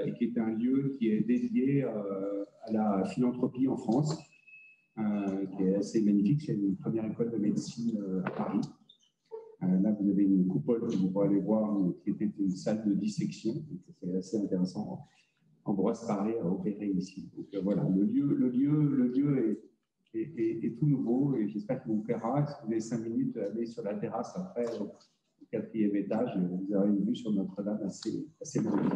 et qui est un lieu qui est dédié à la philanthropie en France, qui est assez magnifique. C'est une première école de médecine à Paris. Là, vous avez une coupole que vous pourrez aller voir, qui était une salle de dissection. C'est assez intéressant. Ambroise Paré a opéré ici. Donc voilà, le lieu est tout nouveau et j'espère qu'il vous plaira. Si vous avez 5 minutes, allez sur la terrasse après, au 4e étage, et vous aurez une vue sur Notre-Dame assez magnifique.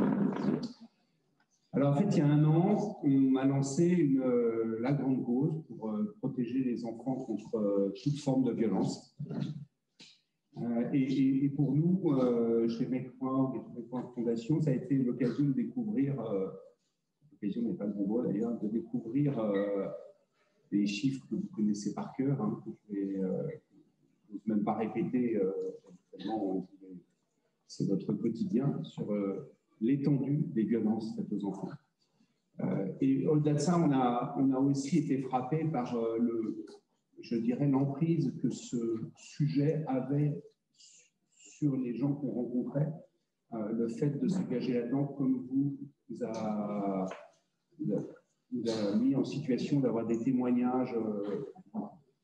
Alors en fait, il y a un an, on a lancé la grande cause pour protéger les enfants contre toute forme de violence. Et pour nous, chez Make-Point et Make-Point Fondation, ça a été l'occasion de découvrir, l'occasion n'est pas le bon mot d'ailleurs, de découvrir des chiffres que vous connaissez par cœur, hein, que je ne vais même pas répéter, c'est votre quotidien, sur l'étendue des violences faites aux enfants. Et au-delà de ça, on a aussi été frappé par je dirais, l'emprise que ce sujet avait sur les gens qu'on rencontrait. Le fait de s'engager là-dedans, comme vous a mis en situation d'avoir des témoignages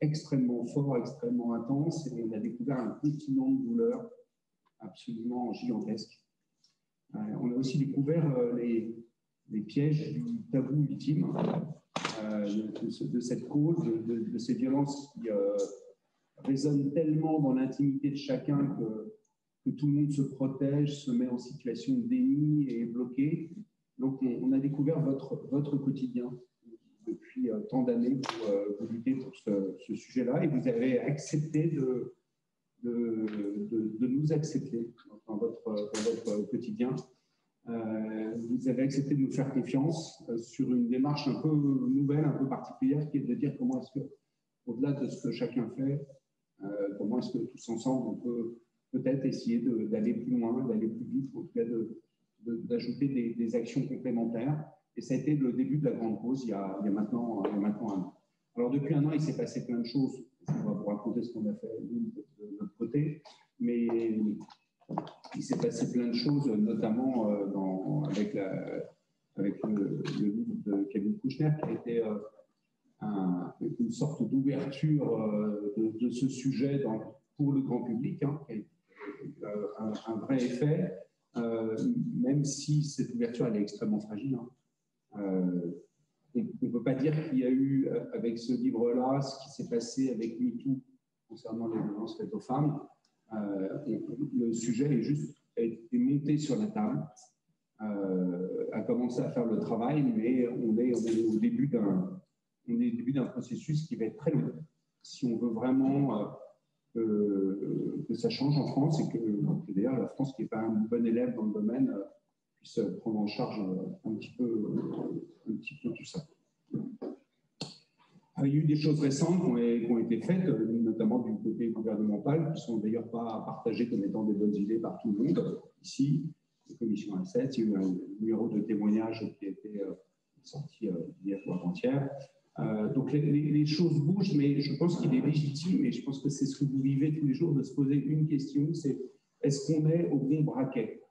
extrêmement forts, extrêmement intenses, et on a découvert un continent de douleur absolument gigantesque. On a aussi découvert les pièges du tabou ultime, de cette cause, de ces violences qui résonnent tellement dans l'intimité de chacun que tout le monde se protège, se met en situation de déni et est bloqué. Donc, on a découvert votre quotidien depuis tant d'années vous luttez pour ce sujet-là et vous avez accepté de nous accepter dans votre quotidien. Vous avez accepté de nous faire confiance sur une démarche un peu nouvelle, un peu particulière, qui est de dire comment est-ce que, au-delà de ce que chacun fait, comment est-ce que tous ensemble, on peut peut-être essayer d'aller plus loin, d'aller plus vite, en tout cas d'ajouter des actions complémentaires. Et ça a été le début de la grande cause il y a maintenant un an. Alors depuis un an, il s'est passé plein de choses. On va vous raconter ce qu'on a fait de notre côté, mais il s'est passé plein de choses, notamment avec le livre de Kevin Kouchner, qui a été une sorte d'ouverture de ce sujet pour le grand public, hein, qui a été un vrai effet, même si cette ouverture elle est extrêmement fragile. Hein. On ne peut pas dire qu'il y a eu, avec ce livre-là, ce qui s'est passé avec MeToo concernant les violences faites aux femmes. Le sujet est monté sur la table, a commencé à faire le travail, mais on est au début d'un processus qui va être très long. Si on veut vraiment que ça change en France et que d'ailleurs la France, qui n'est pas un bon élève dans le domaine, puisse prendre en charge un petit peu tout ça. Il y a eu des choses récentes qui ont été faites, notamment du côté gouvernemental, qui ne sont d'ailleurs pas partagées comme étant des bonnes idées par tout le monde. Ici, la commission A7, il y a eu un numéro de témoignage qui a été sorti hier ou avant-hier. Donc les choses bougent, mais je pense qu'il est légitime, et je pense que c'est ce que vous vivez tous les jours, de se poser une question, c'est est-ce qu'on est au bon braquet?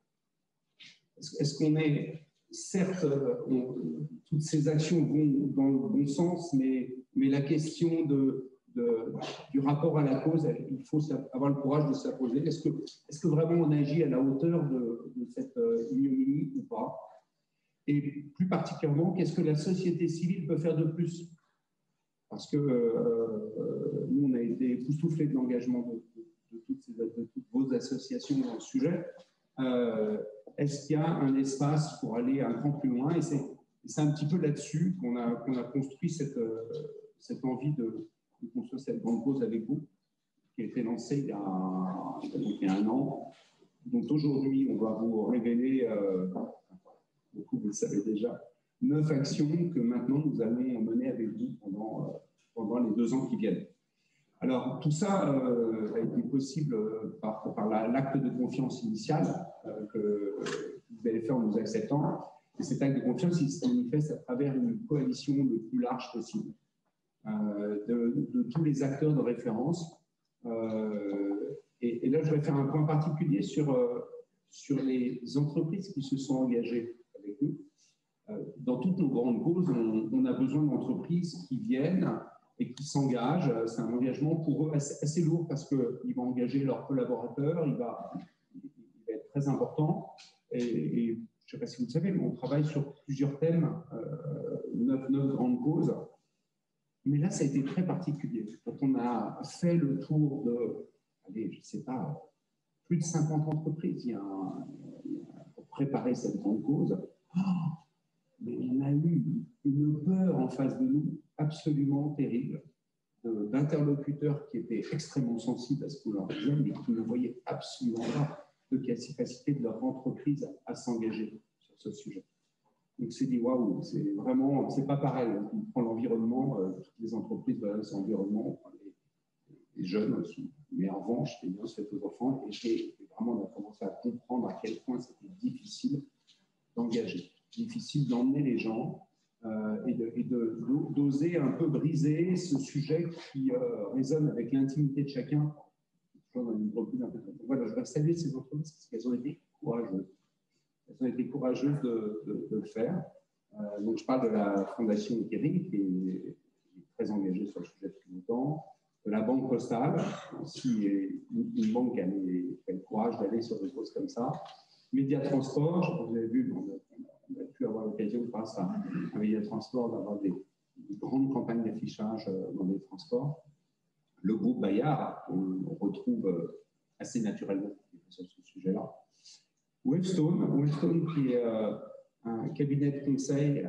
Est-ce qu'on est, certes, toutes ces actions vont dans le bon sens, mais la question du rapport à la cause, il faut avoir le courage de se la poser. Est-ce que vraiment on agit à la hauteur de cette ignominie ou pas? Et plus particulièrement, qu'est-ce que la société civile peut faire de plus? Parce que nous, on a été époustouflés de l'engagement de toutes vos associations dans le sujet. Est-ce qu'il y a un espace pour aller un cran plus loin? Et c'est un petit peu là-dessus qu'on a construit cette envie de construire cette grande cause avec vous, qui a été lancée il y a un an. Donc aujourd'hui, on va vous révéler, beaucoup vous le savez déjà, 9 actions que maintenant nous allons mener avec vous pendant les 2 ans qui viennent. Alors, tout ça a été possible par l'acte de confiance initial que vous allez faire en nous acceptant. Et cet acte de confiance, il se manifeste à travers une coalition le plus large possible de tous les acteurs de référence. Et là, je vais faire un point particulier sur les entreprises qui se sont engagées avec avec nous. Dans toutes nos grandes causes, on a besoin d'entreprises qui viennent et qui s'engagent. C'est un engagement pour eux assez lourd parce qu'ils vont engager leurs collaborateurs, il va être très important. Et je ne sais pas si vous le savez, mais on travaille sur plusieurs thèmes, 9 grandes causes. Mais là, ça a été très particulier. Quand on a fait le tour de, allez, je ne sais pas, plus de 50 entreprises pour préparer cette grande cause, mais on a eu une peur en face de nous absolument terrible, d'interlocuteurs qui étaient extrêmement sensibles à ce qu'on leur disait, mais qui ne voyaient absolument pas de capacité de leur entreprise à s'engager sur ce sujet. Donc, c'est dit, waouh, c'est vraiment, c'est pas pareil. On prend l'environnement, toutes les entreprises veulent cet environnement, les jeunes aussi. Mais en revanche, les bien se fait aux enfants. Et vraiment, on a commencé à comprendre à quel point c'était difficile d'engager, difficile d'emmener les gens et d'oser un peu briser ce sujet qui résonne avec l'intimité de chacun. Toujours dans une entreprise un peu. Voilà, je voudrais saluer ces entreprises parce qu'elles ont été courageuses. Elles ont été courageuses de le faire. Donc, je parle de la Fondation Kering, qui est très engagée sur le sujet depuis longtemps, de la Banque Postale, aussi une banque qui a le courage d'aller sur des causes comme ça. Média Transport, vous avez vu, on a pu avoir l'occasion, grâce à Média Transport, d'avoir des grandes campagnes d'affichage dans les transports. Le groupe Bayard, on retrouve assez naturellement sur ce sujet-là. Wavestone, qui est un cabinet de conseil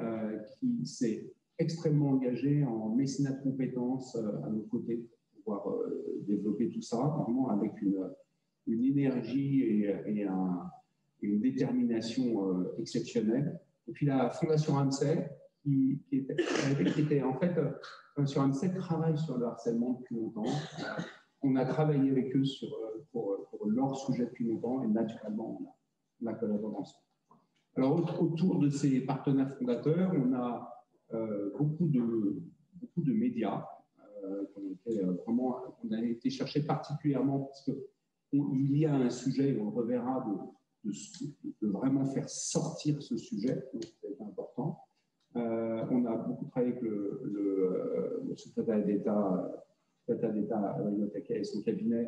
qui s'est extrêmement engagé en mécénat de compétences à nos côtés pour pouvoir développer tout ça, vraiment avec une énergie et une détermination exceptionnelle. Et puis la Fondation Ramsay, qui était en fait, Fondation Ramsay travaille sur le harcèlement depuis longtemps. On a travaillé avec eux pour leur sujet depuis longtemps et naturellement, on a collaboré ensemble. Alors, autour de ces partenaires fondateurs, on a beaucoup de médias on a été chercher particulièrement parce qu'il y a un sujet, et on le reverra, de vraiment faire sortir ce sujet, donc c'est important. On a beaucoup travaillé avec le secrétaire d'État Alain Taquet et son cabinet,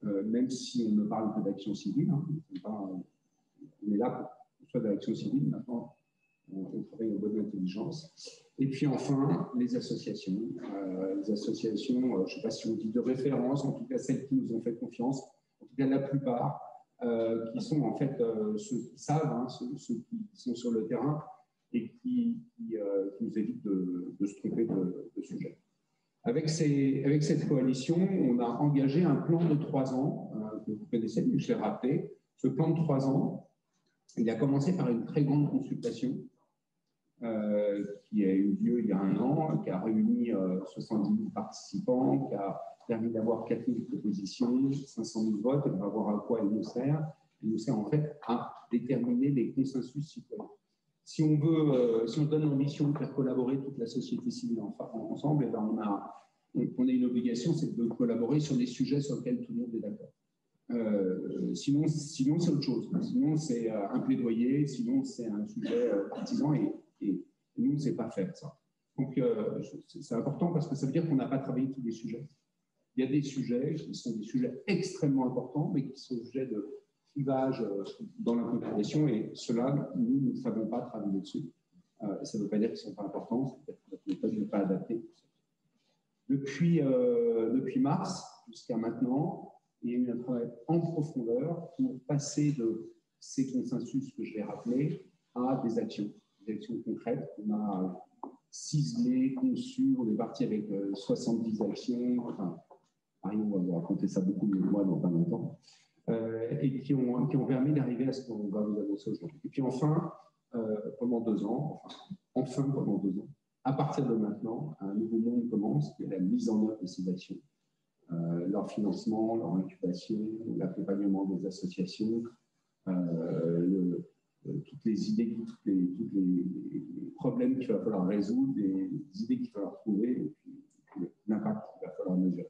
même si on ne parle que d'action civile. On est là pour soit de l'action civile, maintenant on travaille en bonne intelligence. Et puis enfin, les associations. Je ne sais pas si on dit de référence, en tout cas celles qui nous ont fait confiance, en tout cas la plupart, qui sont en fait ceux qui savent, ceux qui sont sur le terrain et qui nous évitent de se tromper de sujet. Avec cette coalition, on a engagé un plan de 3 ans, que vous connaissez, mais je l'ai rappelé. Ce plan de 3 ans, il a commencé par une très grande consultation qui a eu lieu il y a 1 an, qui a réuni 70 000 participants, qui a permis d'avoir 4 000 propositions, 500 000 votes, et on va voir à quoi elle nous sert. Elle nous sert en fait à déterminer les consensus citoyens. Si on donne l'ambition de faire collaborer toute la société civile ensemble, et ben on a une obligation, c'est de collaborer sur des sujets sur lesquels tout le monde est d'accord. Sinon c'est autre chose. Sinon, c'est un plaidoyer, sinon, c'est un sujet partisan, et nous, on ne sait pas faire ça. Donc, c'est important parce que ça veut dire qu'on n'a pas travaillé tous les sujets. Il y a des sujets qui sont des sujets extrêmement importants, mais qui sont des sujets de clivage dans la population, et cela, nous ne savons pas travailler dessus. Ça ne veut pas dire qu'ils ne sont pas importants, ça veut dire qu'ils ne sont pas adaptés. Depuis mars jusqu'à maintenant, il y a eu un travail en profondeur pour passer de ces consensus que je vais rappeler à des actions concrètes. On a ciselé, conçu, on est parti avec 70 actions, enfin, Mario va vous raconter ça beaucoup mieux que moi dans pas longtemps, et qui ont permis d'arriver à ce qu'on va vous annoncer aujourd'hui. Et puis enfin, pendant 2 ans, pendant 2 ans, à partir de maintenant, un nouveau monde commence, qui est la mise en œuvre de ces actions. Leur financement, leur incubation, l'accompagnement des associations, toutes les idées, tous les problèmes qu'il va falloir résoudre, les idées qu'il va falloir trouver, et puis l'impact qu'il va falloir mesurer.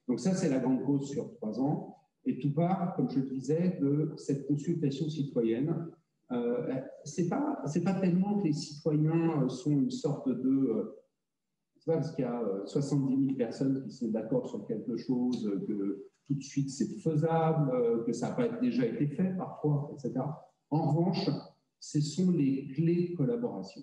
Donc ça, c'est la grande cause sur 3 ans. Et tout part, comme je le disais, de cette consultation citoyenne c'est pas tellement que les citoyens sont une sorte de... c'est pas parce qu'il y a 70 000 personnes qui sont d'accord sur quelque chose que tout de suite c'est faisable, que ça n'a pas déjà été fait parfois, etc. En revanche, ce sont les clés de collaboration.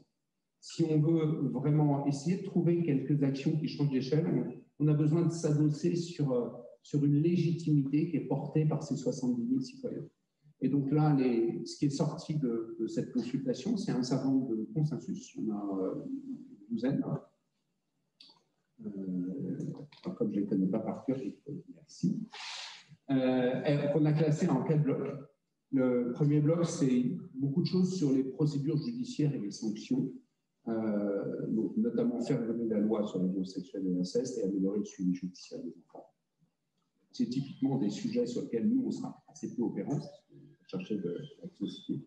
Si on veut vraiment essayer de trouver quelques actions qui changent d'échelle, on a besoin de s'adosser sur une légitimité qui est portée par ces 70 000 citoyens. Et donc là, ce qui est sorti de cette consultation, c'est un certain nombre de consensus. On a une douzaine. Comme je ne les connais pas par cœur, merci. On a classé en 4 blocs. Le premier bloc, c'est beaucoup de choses sur les procédures judiciaires et les sanctions. Donc, notamment faire évoluer la loi sur les violences sexuelles et l'inceste et améliorer le suivi judiciaire des enfants. C'est typiquement des sujets sur lesquels nous, on sera assez peu opérants, chercher de la société.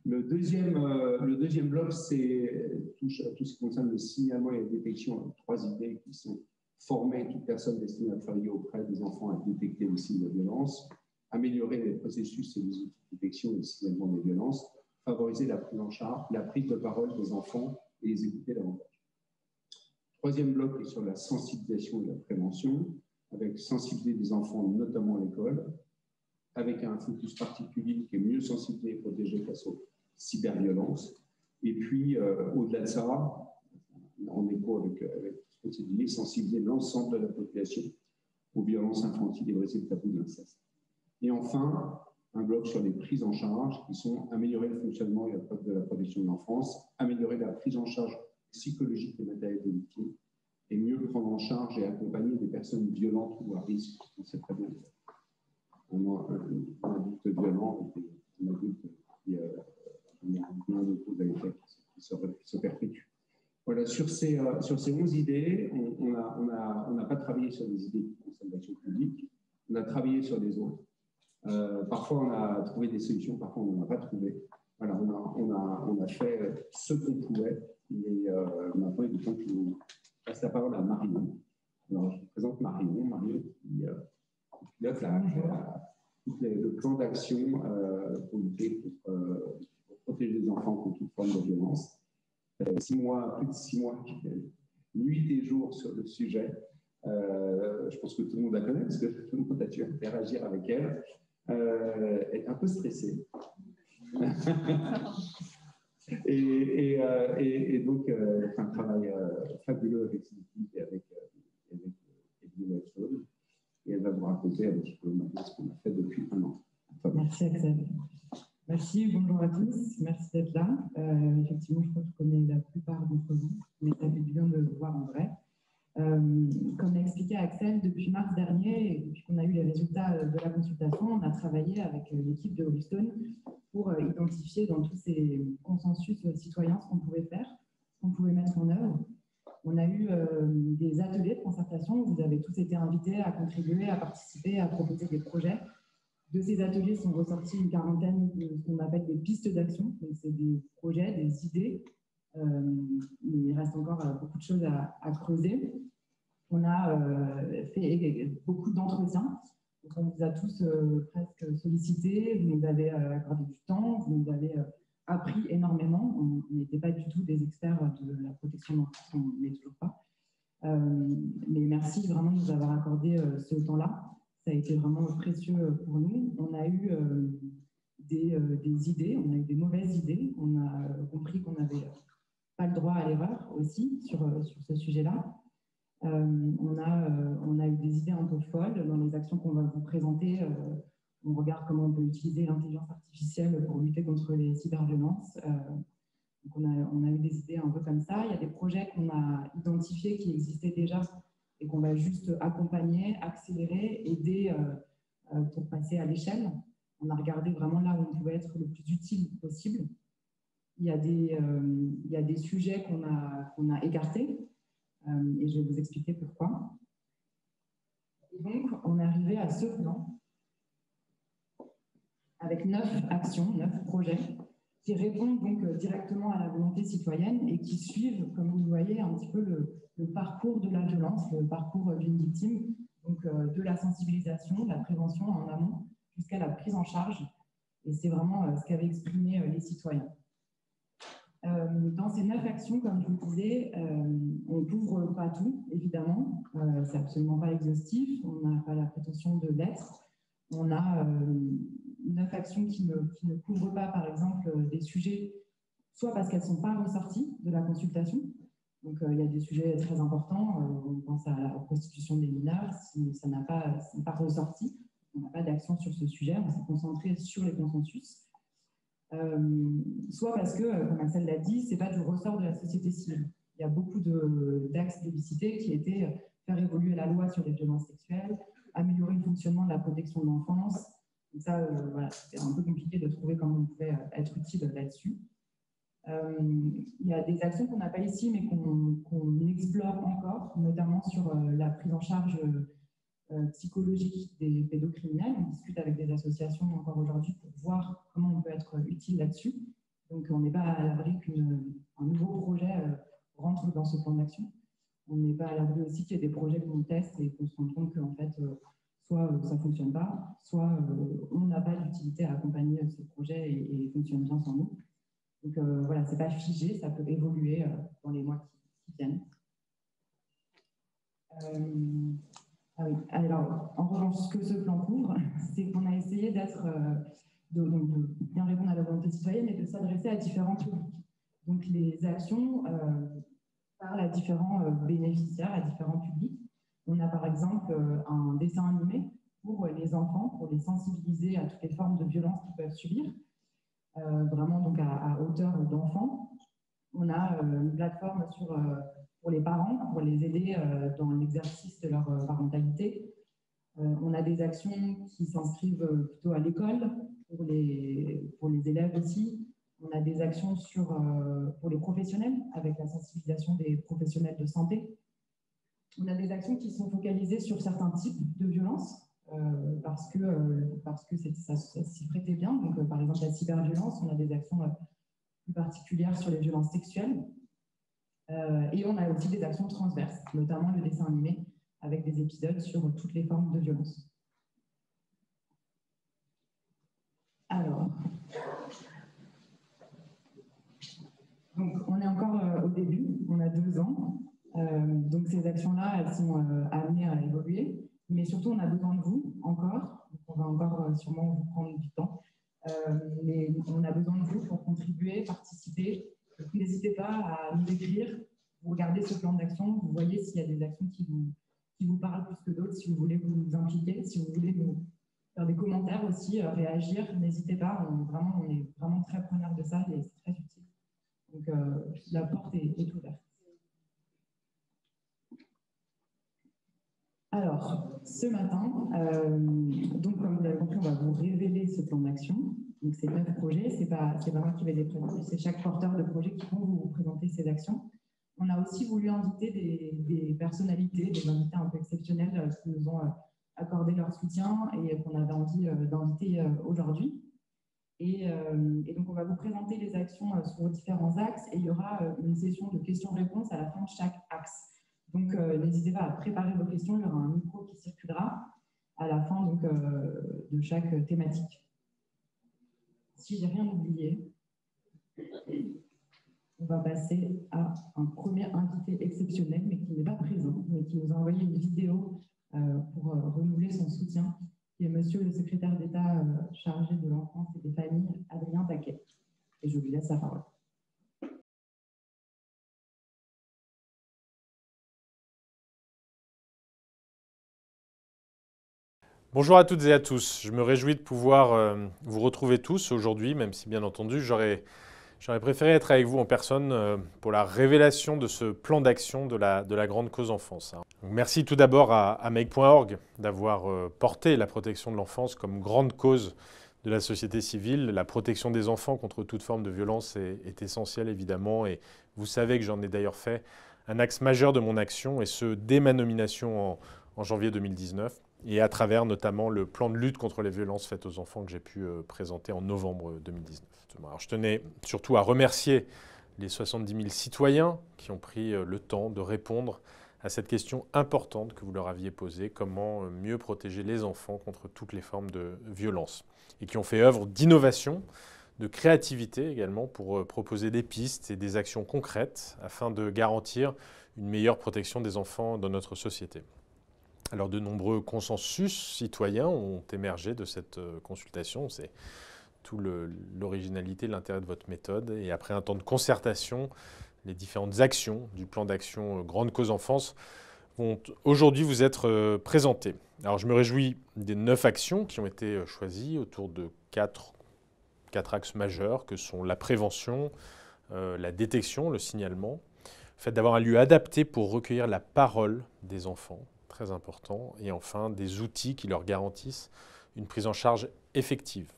Le deuxième bloc, c'est tout ce qui concerne le signalement et la détection avec 3 idées qui sont former toute personne destinée à travailler auprès des enfants à détecter les signes de violence, améliorer les processus et les outils de détection et de signalement des violences, favoriser la prise en charge, la prise de parole des enfants et les écouter davantage. Troisième bloc est sur la sensibilisation et la prévention, avec sensibiliser des enfants, notamment à l'école, avec un focus particulier qui est mieux sensibiliser et protéger face aux cyberviolences. Et puis, au-delà de ça, en écho avec ce qu'on s'est dit, sensibiliser l'ensemble de la population aux violences infantiles et briser le tabou de l'inceste. Et enfin, un bloc sur les prises en charge qui sont améliorer le fonctionnement et de la protection de l'enfance, améliorer la prise en charge psychologique et matérielle des victimes, et mieux prendre en charge et accompagner des personnes violentes ou à risque. On sait très bien un adulte violent et un adulte qui a plein de causes à effet qui se perpétuent. Voilà, sur ces 11 idées, on n'a pas travaillé sur des idées qui concernent l'action publique, on a travaillé sur les autres. Parfois, on a trouvé des solutions, parfois, on n'en a pas trouvé. Voilà, on a fait ce qu'on pouvait, mais maintenant, il est temps que je vous passe la parole à Marion. Alors, je vous présente Marion. Marion qui pilote le plan d'action pour lutter pour protéger les enfants contre toute forme de violence. 6 mois, plus de 6 mois, nuit et jour sur le sujet. Je pense que tout le monde la connaît parce que tout le monde a dû interagir avec elle. Elle est un peu stressée. et donc, c'est un travail fabuleux avec ses équipes et avec Edwin Watson. Et elle va vous raconter un petit peu maintenant ce qu'on a fait depuis 1 an. Merci Axel. Merci, bonjour à tous, merci d'être là. Effectivement, je crois que je connais la plupart d'entre vous, mais ça fait du bien de le voir en vrai. Comme l'a expliqué Axel, depuis mars dernier, et depuis qu'on a eu les résultats de la consultation, on a travaillé avec l'équipe de Houston pour identifier dans tous ces consensus citoyens ce qu'on pouvait faire, ce qu'on pouvait mettre en œuvre. On a eu des ateliers de concertation où vous avez tous été invités à contribuer, à participer, à proposer des projets. De ces ateliers sont ressortis une quarantaine de ce qu'on appelle des pistes d'action. Donc, c'est des projets, des idées. Il reste encore beaucoup de choses à creuser. On a fait beaucoup d'entretiens. On vous a tous presque sollicités. Vous nous avez accordé du temps. Vous nous avez appris énormément. On n'était pas du tout des experts de la protection de l'enfance. On ne l'est toujours pas. Mais merci vraiment de nous avoir accordé ce temps-là. Ça a été vraiment précieux pour nous. On a eu des idées, on a eu des mauvaises idées. On a compris qu'on n'avait pas le droit à l'erreur aussi sur ce sujet-là. On a eu des idées un peu folles dans les actions qu'on va vous présenter. On regarde comment on peut utiliser l'intelligence artificielle pour lutter contre les cyberviolences. Donc on a eu des idées un peu comme ça. Il y a des projets qu'on a identifiés qui existaient déjà et qu'on va juste accompagner, accélérer, aider pour passer à l'échelle. On a regardé vraiment là où on pouvait être le plus utile possible. Il y a des sujets qu'on a écartés et je vais vous expliquer pourquoi. Et donc, on est arrivé à ce plan avec 9 actions, 9 projets qui répondent donc directement à la volonté citoyenne et qui suivent, comme vous le voyez, un petit peu le parcours de la violence, le parcours d'une victime, donc de la sensibilisation, de la prévention en amont, jusqu'à la prise en charge Et c'est vraiment ce qu'avaient exprimé les citoyens. Dans ces 9 actions, comme je vous disais, on ne couvre pas tout, évidemment. C'est absolument pas exhaustif. On n'a pas la prétention de l'être. On a 9 actions qui ne couvrent pas, par exemple, des sujets, soit parce qu'elles ne sont pas ressorties de la consultation. Donc, il y a des sujets très importants. On pense à la prostitution des mineurs. Si ça n'est pas ressorti, on n'a pas d'action sur ce sujet. On s'est concentré sur les consensus. Soit parce que, comme Axel l'a dit, ce n'est pas du ressort de la société civile. Il y a beaucoup d'axes plébiscités qui étaient faire évoluer la loi sur les violences sexuelles, améliorer le fonctionnement de la protection de l'enfance. Donc ça, voilà, c'était un peu compliqué de trouver comment on pouvait être utile là-dessus. Il y a des actions qu'on n'a pas ici, mais qu'on explore encore, notamment sur la prise en charge psychologique des pédocriminels. On discute avec des associations encore aujourd'hui pour voir comment on peut être utile là-dessus. Donc, on n'est pas à l'abri qu'un nouveau projet rentre dans ce plan d'action. On n'est pas à l'abri aussi qu'il y ait des projets qu'on teste et qu'on se rend compte qu'en fait, soit ça ne fonctionne pas, soit on n'a pas d'utilité à accompagner ce projet et fonctionne bien sans nous. Donc, voilà, ce n'est pas figé, ça peut évoluer dans les mois qui viennent. Ah oui. Alors, en revanche, ce que ce plan couvre, c'est qu'on a essayé de bien répondre à la volonté citoyenne et de s'adresser à différents publics. Donc, les actions parlent à différents bénéficiaires, à différents publics. On a par exemple un dessin animé pour les enfants, pour les sensibiliser à toutes les formes de violence qu'ils peuvent subir, vraiment donc à hauteur d'enfants. On a une plateforme pour les parents, pour les aider dans l'exercice de leur parentalité. On a des actions qui s'inscrivent plutôt à l'école, pour les élèves aussi. On a des actions pour les professionnels, avec la sensibilisation des professionnels de santé. On a des actions qui sont focalisées sur certains types de violences, parce que ça s'y prêtait bien. Donc, par exemple, la cyberviolence, on a des actions plus particulières sur les violences sexuelles. Et on a aussi des actions transverses, notamment le dessin animé, avec des épisodes sur toutes les formes de violence. Alors, donc on est encore au début, on a 2 ans. Donc ces actions-là, elles sont amenées à évoluer, mais surtout on a besoin de vous encore. Donc, on va encore sûrement vous prendre du temps, mais on a besoin de vous pour contribuer, participer. N'hésitez pas à nous écrire, vous regardez ce plan d'action, vous voyez s'il y a des actions qui vous parlent plus que d'autres, si vous voulez vous impliquer, si vous voulez nous faire des commentaires aussi, réagir, n'hésitez pas, on est vraiment très preneurs de ça et c'est très utile. Donc la porte est ouverte. Alors, ce matin, donc comme vous l'avez compris, on va vous révéler ce plan d'action. Donc c'est 9 projets, c'est pas moi qui vais les présenter, c'est chaque porteur de projet qui vont vous présenter ces actions. On a aussi voulu inviter des personnalités, des invités un peu exceptionnels qui nous ont accordé leur soutien et qu'on avait envie d'inviter aujourd'hui. Et donc, on va vous présenter les actions sur différents axes et il y aura une session de questions-réponses à la fin de chaque axe. Donc, n'hésitez pas à préparer vos questions, il y aura un micro qui circulera à la fin donc, de chaque thématique. Si j'ai rien oublié, on va passer à un premier invité exceptionnel, mais qui n'est pas présent, mais qui nous a envoyé une vidéo pour renouveler son soutien, qui est Monsieur le secrétaire d'État chargé de l'enfance et des familles, Adrien Taquet. Et je lui laisse la parole. Bonjour à toutes et à tous. Je me réjouis de pouvoir vous retrouver tous aujourd'hui, même si bien entendu j'aurais préféré être avec vous en personne pour la révélation de ce plan d'action de la grande cause enfance. Donc, merci tout d'abord à Make.org d'avoir porté la protection de l'enfance comme grande cause de la société civile. La protection des enfants contre toute forme de violence est essentielle évidemment, et vous savez que j'en ai d'ailleurs fait un axe majeur de mon action, et ce dès ma nomination en janvier 2019. Et à travers notamment le plan de lutte contre les violences faites aux enfants que j'ai pu présenter en novembre 2019. Alors, je tenais surtout à remercier les 70 000 citoyens qui ont pris le temps de répondre à cette question importante que vous leur aviez posée, comment mieux protéger les enfants contre toutes les formes de violence, et qui ont fait œuvre d'innovation, de créativité également pour proposer des pistes et des actions concrètes afin de garantir une meilleure protection des enfants dans notre société. Alors de nombreux consensus citoyens ont émergé de cette consultation, c'est tout l'originalité, l'intérêt de votre méthode, et après un temps de concertation, les différentes actions du plan d'action Grande Cause Enfance vont aujourd'hui vous être présentées. Alors je me réjouis des 9 actions qui ont été choisies autour de 4 axes majeurs que sont la prévention, la détection, le signalement, le fait d'avoir un lieu adapté pour recueillir la parole des enfants, très important, et enfin des outils qui leur garantissent une prise en charge effective.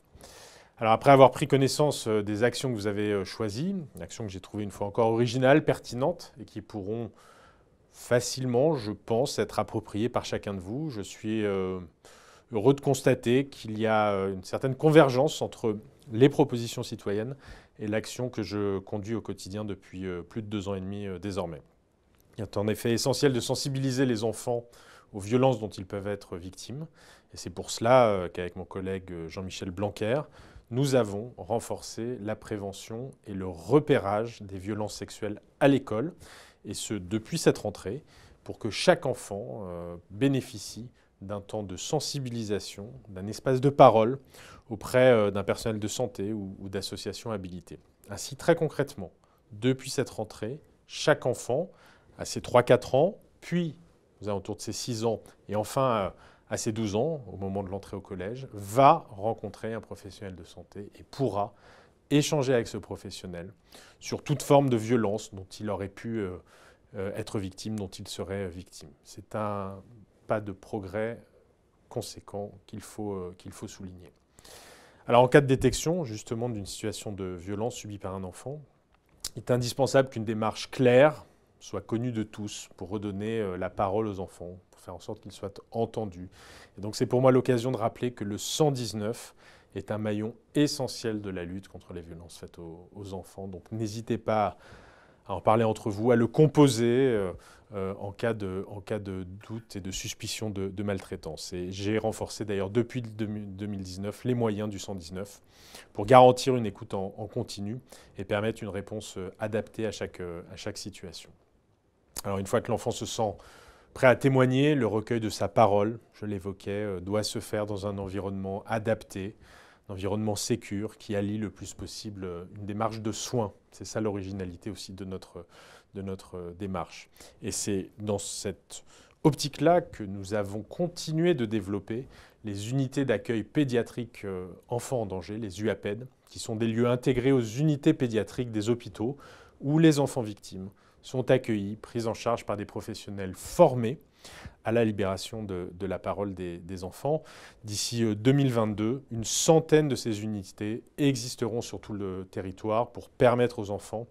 Alors après avoir pris connaissance des actions que vous avez choisies, actions que j'ai trouvées une fois encore originales, pertinentes et qui pourront facilement, je pense, être appropriées par chacun de vous, je suis heureux de constater qu'il y a une certaine convergence entre les propositions citoyennes et l'action que je conduis au quotidien depuis plus de 2 ans et demi désormais. Il est en effet essentiel de sensibiliser les enfants aux violences dont ils peuvent être victimes. Et c'est pour cela qu'avec mon collègue Jean-Michel Blanquer, nous avons renforcé la prévention et le repérage des violences sexuelles à l'école, et ce depuis cette rentrée, pour que chaque enfant bénéficie d'un temps de sensibilisation, d'un espace de parole auprès d'un personnel de santé ou d'associations habilitées. Ainsi, très concrètement, depuis cette rentrée, chaque enfant, à ses 3-4 ans, puis aux alentours de ses 6 ans, et enfin à ses 12 ans, au moment de l'entrée au collège, va rencontrer un professionnel de santé et pourra échanger avec ce professionnel sur toute forme de violence dont il aurait pu être victime, dont il serait victime. C'est un pas de progrès conséquent qu'il faut souligner. Alors en cas de détection justement d'une situation de violence subie par un enfant, il est indispensable qu'une démarche claire soit connue de tous pour redonner la parole aux enfants, pour faire en sorte qu'ils soient entendus. Et donc c'est pour moi l'occasion de rappeler que le 119 est un maillon essentiel de la lutte contre les violences faites aux enfants. Donc n'hésitez pas à en parler entre vous, à le composer en cas de doute et de suspicion de maltraitance. Et j'ai renforcé d'ailleurs depuis 2019 les moyens du 119 pour garantir une écoute en continu et permettre une réponse adaptée à chaque situation. Alors une fois que l'enfant se sent prêt à témoigner, le recueil de sa parole, je l'évoquais, doit se faire dans un environnement adapté, un environnement sécure qui allie le plus possible une démarche de soins. C'est ça l'originalité aussi de notre démarche. Et c'est dans cette optique-là que nous avons continué de développer les unités d'accueil pédiatrique enfants en danger, les UAPED, qui sont des lieux intégrés aux unités pédiatriques des hôpitaux où les enfants victimes sont accueillis, pris en charge par des professionnels formés à la libération de la parole des enfants. D'ici 2022, une centaine de ces unités existeront sur tout le territoire pour permettre aux enfants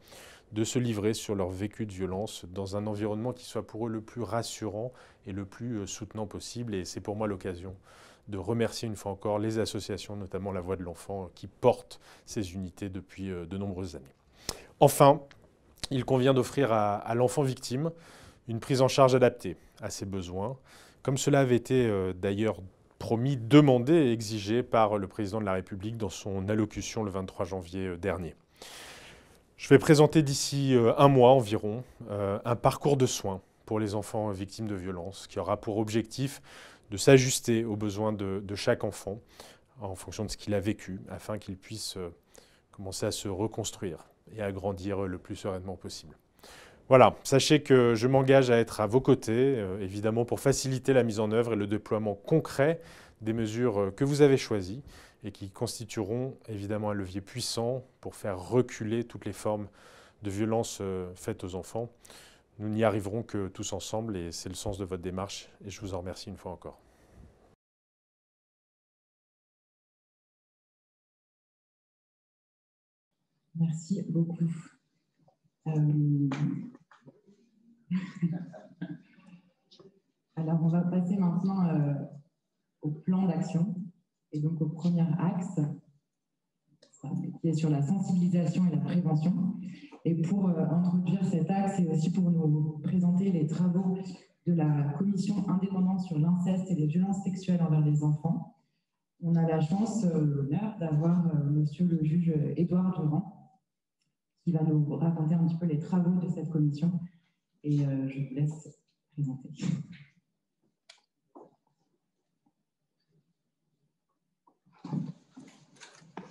de se livrer sur leur vécu de violence dans un environnement qui soit pour eux le plus rassurant et le plus soutenant possible. Et c'est pour moi l'occasion de remercier une fois encore les associations, notamment La Voix de l'Enfant, qui portent ces unités depuis de nombreuses années. Enfin, il convient d'offrir à l'enfant victime une prise en charge adaptée à ses besoins, comme cela avait été d'ailleurs promis, demandé et exigé par le président de la République dans son allocution le 23 janvier dernier. Je vais présenter d'ici un mois environ un parcours de soins pour les enfants victimes de violences qui aura pour objectif de s'ajuster aux besoins de chaque enfant en fonction de ce qu'il a vécu afin qu'il puisse commencer à se reconstruire et à grandir le plus sereinement possible. Voilà, sachez que je m'engage à être à vos côtés, évidemment pour faciliter la mise en œuvre et le déploiement concret des mesures que vous avez choisies et qui constitueront évidemment un levier puissant pour faire reculer toutes les formes de violences faites aux enfants. Nous n'y arriverons que tous ensemble et c'est le sens de votre démarche et je vous en remercie une fois encore. Merci beaucoup. Alors, on va passer maintenant au plan d'action et donc au premier axe, qui est sur la sensibilisation et la prévention. Et pour introduire cet axe et aussi pour nous présenter les travaux de la commission indépendante sur l'inceste et les violences sexuelles envers les enfants. On a la chance, l'honneur d'avoir monsieur le juge Édouard Durand, qui va nous raconter un petit peu les travaux de cette commission. Et je vous laisse présenter.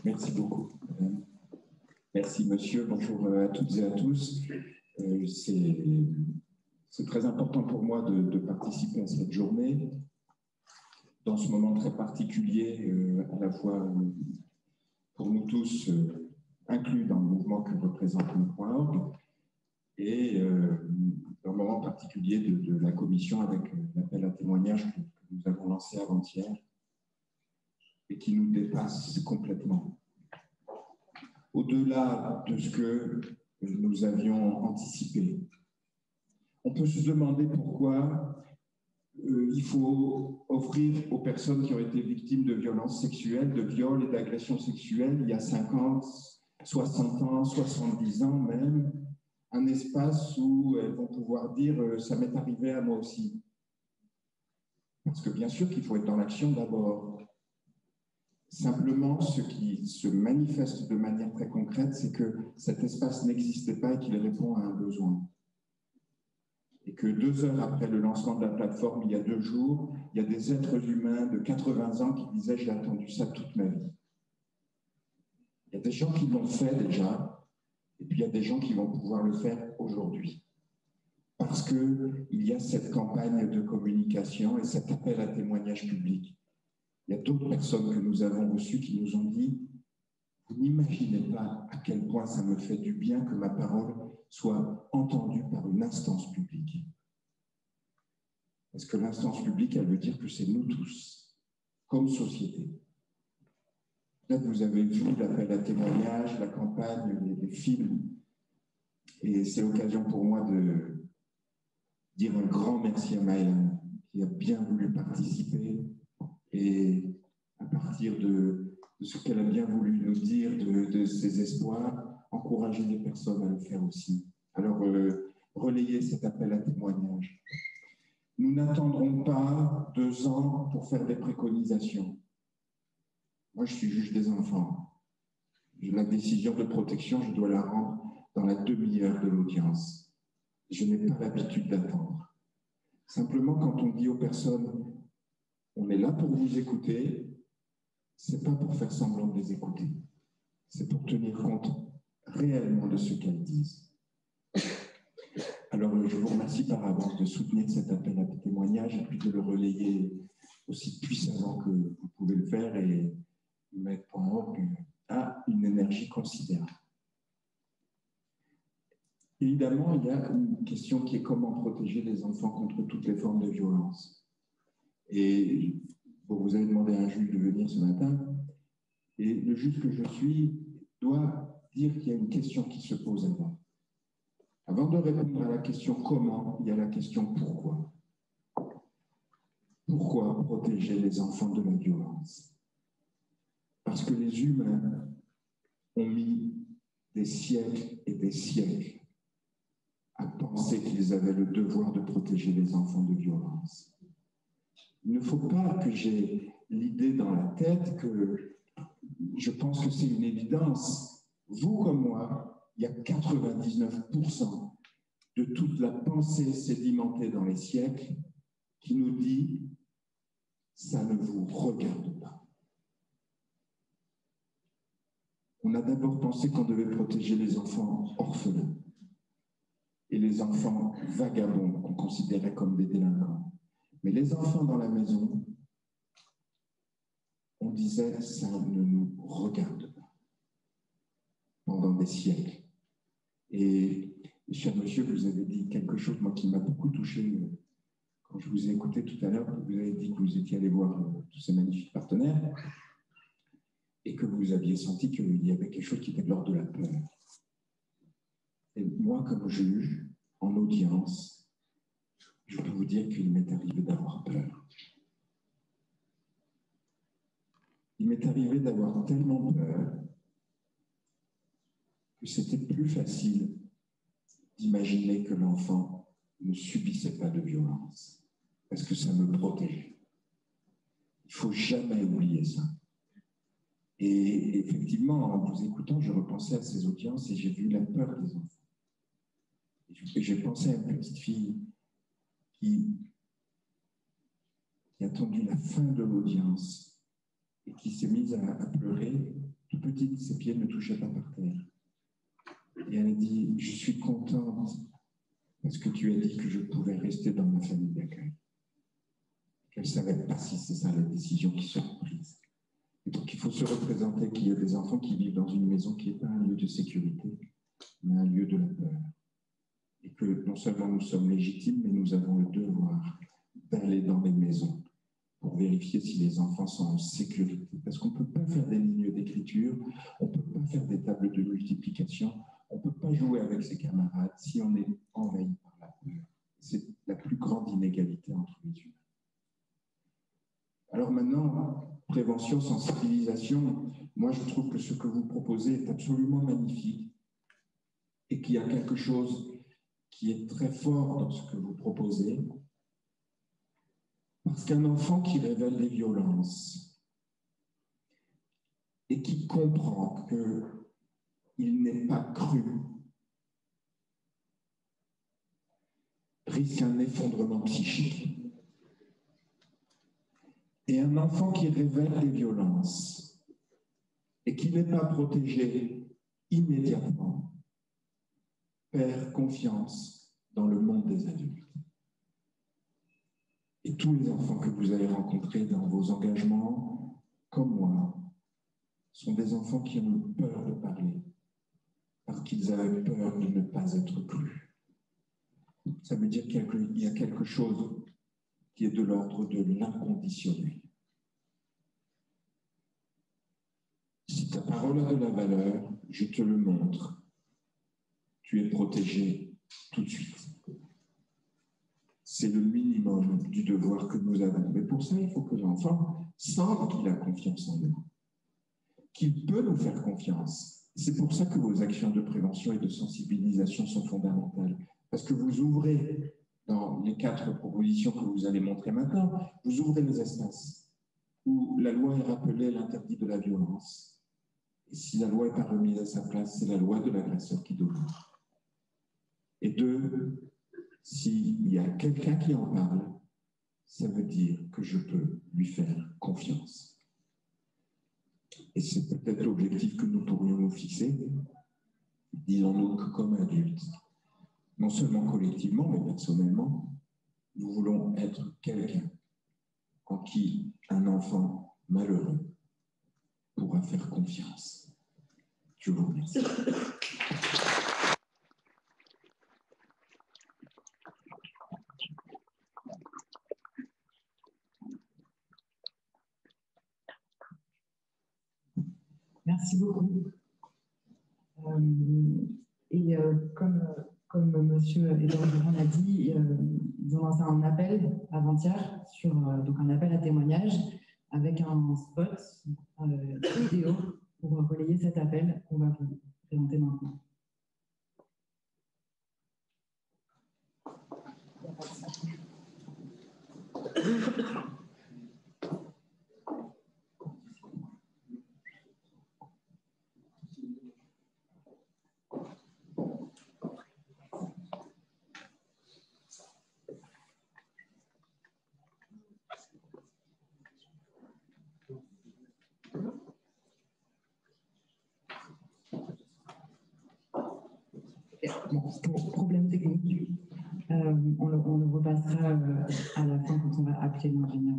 Merci beaucoup. Merci monsieur, bonjour à toutes et à tous. C'est très important pour moi de participer à cette journée, dans ce moment très particulier, à la fois pour nous tous inclus dans le mouvement que représente nous.org, et dans le moment particulier de la commission avec l'appel à témoignages que nous avons lancé avant-hier et qui nous dépasse complètement. Au-delà de ce que nous avions anticipé, on peut se demander pourquoi il faut offrir aux personnes qui ont été victimes de violences sexuelles, de viols et d'agressions sexuelles il y a 50, 60 ans, 70 ans même, un espace où elles vont pouvoir dire « ça m'est arrivé à moi aussi ». Parce que bien sûr qu'il faut être dans l'action d'abord. Simplement, ce qui se manifeste de manière très concrète, c'est que cet espace n'existait pas et qu'il répond à un besoin. Et que 2 heures après le lancement de la plateforme, il y a 2 jours, il y a des êtres humains de 80 ans qui disaient « j'ai attendu ça toute ma vie ». Il y a des gens qui l'ont fait déjà, et puis il y a des gens qui vont pouvoir le faire aujourd'hui. Parce qu'il y a cette campagne de communication et cet appel à témoignage public. Il y a d'autres personnes que nous avons reçues qui nous ont dit « Vous n'imaginez pas à quel point ça me fait du bien que ma parole soit entendue par une instance publique. » Parce que l'instance publique, elle veut dire que c'est nous tous, comme société. Peut-être vous avez vu l'appel à témoignage, la campagne, les films, et c'est l'occasion pour moi de dire un grand merci à Maëlan, qui a bien voulu participer, et à partir de ce qu'elle a bien voulu nous dire, de ses espoirs, encourager les personnes à le faire aussi. Alors, relayez cet appel à témoignage. Nous n'attendrons pas 2 ans pour faire des préconisations. Moi, je suis juge des enfants. La décision de protection, je dois la rendre dans la demi-heure de l'audience. Je n'ai pas l'habitude d'attendre. Simplement, quand on dit aux personnes « on est là pour vous écouter », ce n'est pas pour faire semblant de les écouter. C'est pour tenir compte réellement de ce qu'elles disent. Alors, je vous remercie par avance de soutenir cet appel à témoignage et puis de le relayer aussi puissamment que vous pouvez le faire et mettre.org a une énergie considérable. Évidemment, il y a une question qui est comment protéger les enfants contre toutes les formes de violence. Et bon, vous avez demandé à un juge de venir ce matin, et le juge que je suis doit dire qu'il y a une question qui se pose avant. Avant de répondre à la question comment, il y a la question pourquoi. Pourquoi protéger les enfants de la violence? Parce que les humains ont mis des siècles et des siècles à penser qu'ils avaient le devoir de protéger les enfants de violence. Il ne faut pas que j'ai l'idée dans la tête que je pense que c'est une évidence. Vous comme moi, il y a 99% de toute la pensée sédimentée dans les siècles qui nous dit « ça ne vous regarde pas ». On a d'abord pensé qu'on devait protéger les enfants orphelins et les enfants vagabonds qu'on considérait comme des délinquants. Mais les enfants dans la maison, on disait, ça ne nous regarde pas pendant des siècles. Et, cher monsieur, vous avez dit quelque chose, moi, qui m'a beaucoup touché quand je vous ai écouté tout à l'heure. Vous avez dit que vous étiez allé voir tous ces magnifiques partenaires et que vous aviez senti qu'il y avait quelque chose qui était de l'ordre de la peur. Et moi, comme juge, en audience, je peux vous dire qu'il m'est arrivé d'avoir peur. Il m'est arrivé d'avoir tellement peur que c'était plus facile d'imaginer que l'enfant ne subissais pas de violence, parce que ça me protégeait. Il ne faut jamais oublier ça. Et effectivement, en vous écoutant, je repensais à ces audiences et j'ai vu la peur des enfants. J'ai pensé à une petite fille qui a attendu la fin de l'audience et qui s'est mise à pleurer. Tout petite, ses pieds ne touchaient pas par terre. Et elle a dit, je suis contente parce que tu as dit que je pouvais rester dans ma famille d'accueil. Elle ne savait pas si c'est ça la décision qui sera prise. Et donc il faut se représenter qu'il y a des enfants qui vivent dans une maison qui n'est pas un lieu de sécurité, mais un lieu de la peur. Et que non seulement nous sommes légitimes, mais nous avons le devoir d'aller dans les maisons pour vérifier si les enfants sont en sécurité. Parce qu'on ne peut pas faire des lignes d'écriture, on ne peut pas faire des tables de multiplication, on ne peut pas jouer avec ses camarades si on est envahi par la peur. C'est la plus grande inégalité entre les humains. Alors maintenant, prévention, sensibilisation, moi je trouve que ce que vous proposez est absolument magnifique et qu'il y a quelque chose qui est très fort dans ce que vous proposez. Parce qu'un enfant qui révèle des violences et qui comprend qu'il n'est pas cru risque un effondrement psychique. Et un enfant qui révèle des violences et qui n'est pas protégé immédiatement perd confiance dans le monde des adultes. Et tous les enfants que vous avez rencontrés dans vos engagements, comme moi, sont des enfants qui ont eu peur de parler, parce qu'ils avaient peur de ne pas être crus. Ça veut dire qu'il y a quelque chose qui est de l'ordre de l'inconditionnel. Si ta parole a de la valeur, je te le montre. Tu es protégé tout de suite. C'est le minimum du devoir que nous avons. Mais pour ça, il faut que l'enfant sente qu'il a confiance en nous, qu'il peut nous faire confiance. C'est pour ça que vos actions de prévention et de sensibilisation sont fondamentales. Parce que vous ouvrez, dans les 4 propositions que vous allez montrer maintenant, vous ouvrez les espaces où la loi est rappelée l'interdit de la violence. Et si la loi n'est pas remise à sa place, c'est la loi de l'agresseur qui domine. Et 2, s'il y a quelqu'un qui en parle, ça veut dire que je peux lui faire confiance. Et c'est peut-être l'objectif que nous pourrions nous fixer, disons-nous que comme adultes, non seulement collectivement, mais personnellement, nous voulons être quelqu'un en qui un enfant malheureux pourra faire confiance. Je vous remercie. Merci beaucoup. Comme M. Edouard Durand l'a dit, ils ont lancé un appel avant-hier, donc un appel à témoignage avec un spot vidéo pour relayer cet appel qu'on va vous présenter maintenant. Bon, problème technique. On le repassera à la fin quand on va appeler l'ingénieur.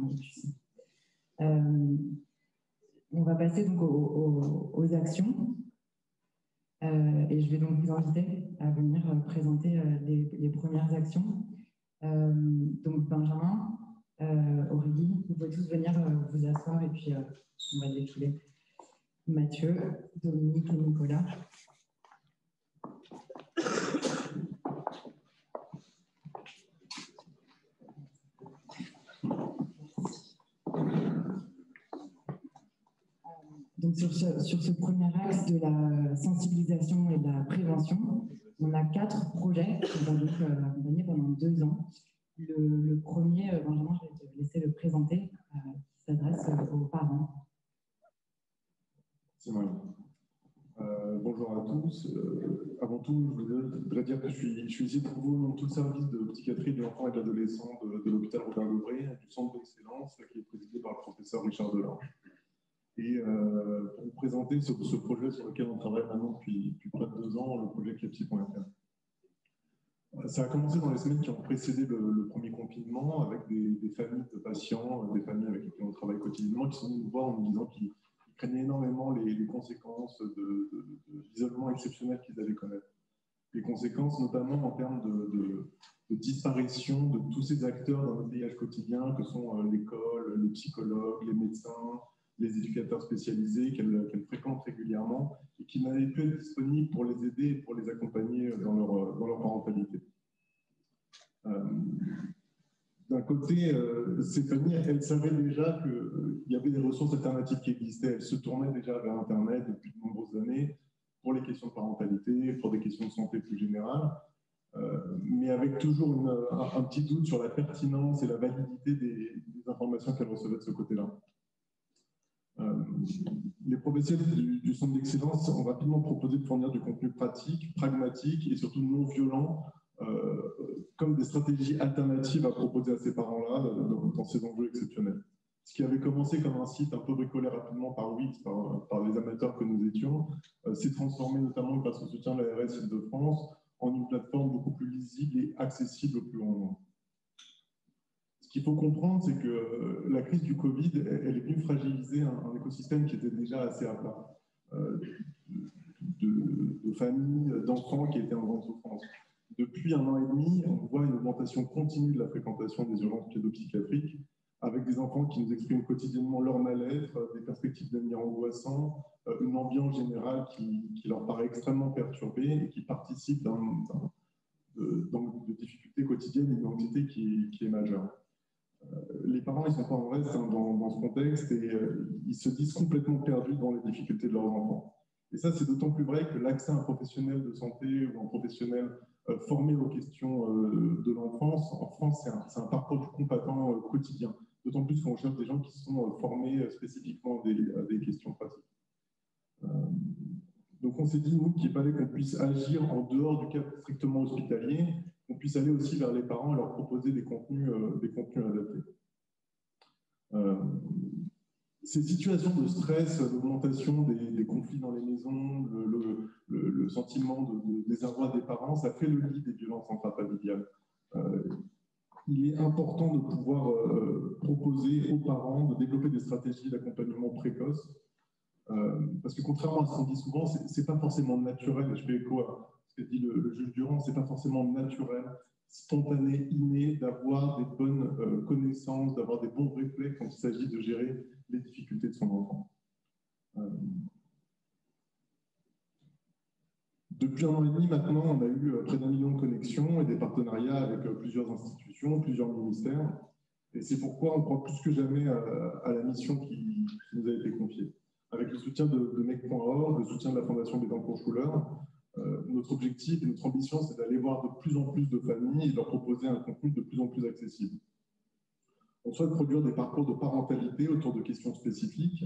On va passer donc aux actions. Et je vais donc vous inviter à venir présenter les premières actions. Donc Benjamin, Aurélie, vous pouvez tous venir vous asseoir et puis on va défiler. Mathieu, Dominique et Nicolas. Donc sur ce premier axe de la sensibilisation et de la prévention, On a 4 projets qu'on va donc accompagner pendant 2 ans. Le premier, Benjamin, je vais te laisser le présenter, qui s'adresse aux parents. C'est moi. Bonjour à tous. Avant tout, je voudrais dire que je suis ici pour vous au nom de tout le service de psychiatrie de l'enfant et de l'adolescent de l'hôpital Robert Debré, du centre d'excellence qui est présidé par le professeur Richard Delange. Et pour vous présenter ce projet sur lequel on travaille maintenant depuis près de 2 ans, le projet Clepsy.fr. Ça a commencé dans les semaines qui ont précédé le premier confinement avec des familles de patients, des familles avec lesquelles on travaille quotidiennement, qui sont venus nous voir en nous disant qu'ils craignaient énormément les conséquences de l'isolement exceptionnel qu'ils allaient connaître. Les conséquences notamment en termes de disparition de tous ces acteurs dans notre paysage quotidien que sont l'école, les psychologues, les médecins, les éducateurs spécialisés qu'elles fréquentent régulièrement et qui n'avaient plus être disponibles pour les aider et pour les accompagner dans leur parentalité. D'un côté, ces familles, elles savaient déjà qu'il y avait des ressources alternatives qui existaient. Elles se tournaient déjà vers Internet depuis de nombreuses années pour les questions de parentalité, pour des questions de santé plus générales, mais avec toujours un petit doute sur la pertinence et la validité des informations qu'elles recevaient de ce côté-là. Les professionnels du centre d'excellence ont rapidement proposé de fournir du contenu pratique, pragmatique et surtout non violent, comme des stratégies alternatives à proposer à ces parents-là dans ces enjeux exceptionnels. Ce qui avait commencé comme un site un peu bricolé rapidement par Wix, par les amateurs que nous étions, s'est transformé notamment grâce au soutien de l'ARS Île-de-France en une plateforme beaucoup plus lisible et accessible au plus grand nombre. Ce qu'il faut comprendre, c'est que la crise du Covid, elle est venue fragiliser un écosystème qui était déjà assez à plat, de familles, d'enfants qui étaient en grande souffrance. Depuis 1 an et demi, on voit une augmentation continue de la fréquentation des urgences pédopsychiatriques, avec des enfants qui nous expriment quotidiennement leur mal-être, des perspectives d'avenir angoissantes, une ambiance générale qui leur paraît extrêmement perturbée et qui participe de difficultés quotidiennes et d'une anxiété qui est majeure. Les parents, ils ne sont pas en reste dans ce contexte et ils se disent complètement perdus dans les difficultés de leurs enfants. Et ça, c'est d'autant plus vrai que l'accès à un professionnel de santé ou un professionnel formé aux questions de l'enfance, en France, c'est un parcours du combattant quotidien. D'autant plus qu'on cherche des gens qui sont formés spécifiquement à des questions pratiques. Donc on s'est dit, nous, qu'il fallait qu'on puisse agir en dehors du cadre strictement hospitalier, qu'on puisse aller aussi vers les parents et leur proposer des contenus adaptés. Ces situations de stress, l'augmentation des conflits dans les maisons, le sentiment de désarroi des parents, ça fait le lit des violences intrafamiliales. Il est important de pouvoir proposer aux parents de développer des stratégies d'accompagnement précoce, parce que contrairement à ce qu'on dit souvent, ce n'est pas forcément naturel, et je fais écho à ce que dit le juge Durand, ce n'est pas forcément naturel, spontané, inné, d'avoir des bonnes connaissances, d'avoir des bons réflexes quand il s'agit de gérer les difficultés de son enfant. Depuis 1 an et demi maintenant, on a eu près d'1 million de connexions et des partenariats avec plusieurs institutions, plusieurs ministères. Et c'est pourquoi on croit plus que jamais à la mission qui nous a été confiée. Avec le soutien de Mec.org, le soutien de la Fondation Bettencourt-Schuller, notre objectif et notre ambition, c'est d'aller voir de plus en plus de familles et de leur proposer un contenu de plus en plus accessible. On souhaite produire des parcours de parentalité autour de questions spécifiques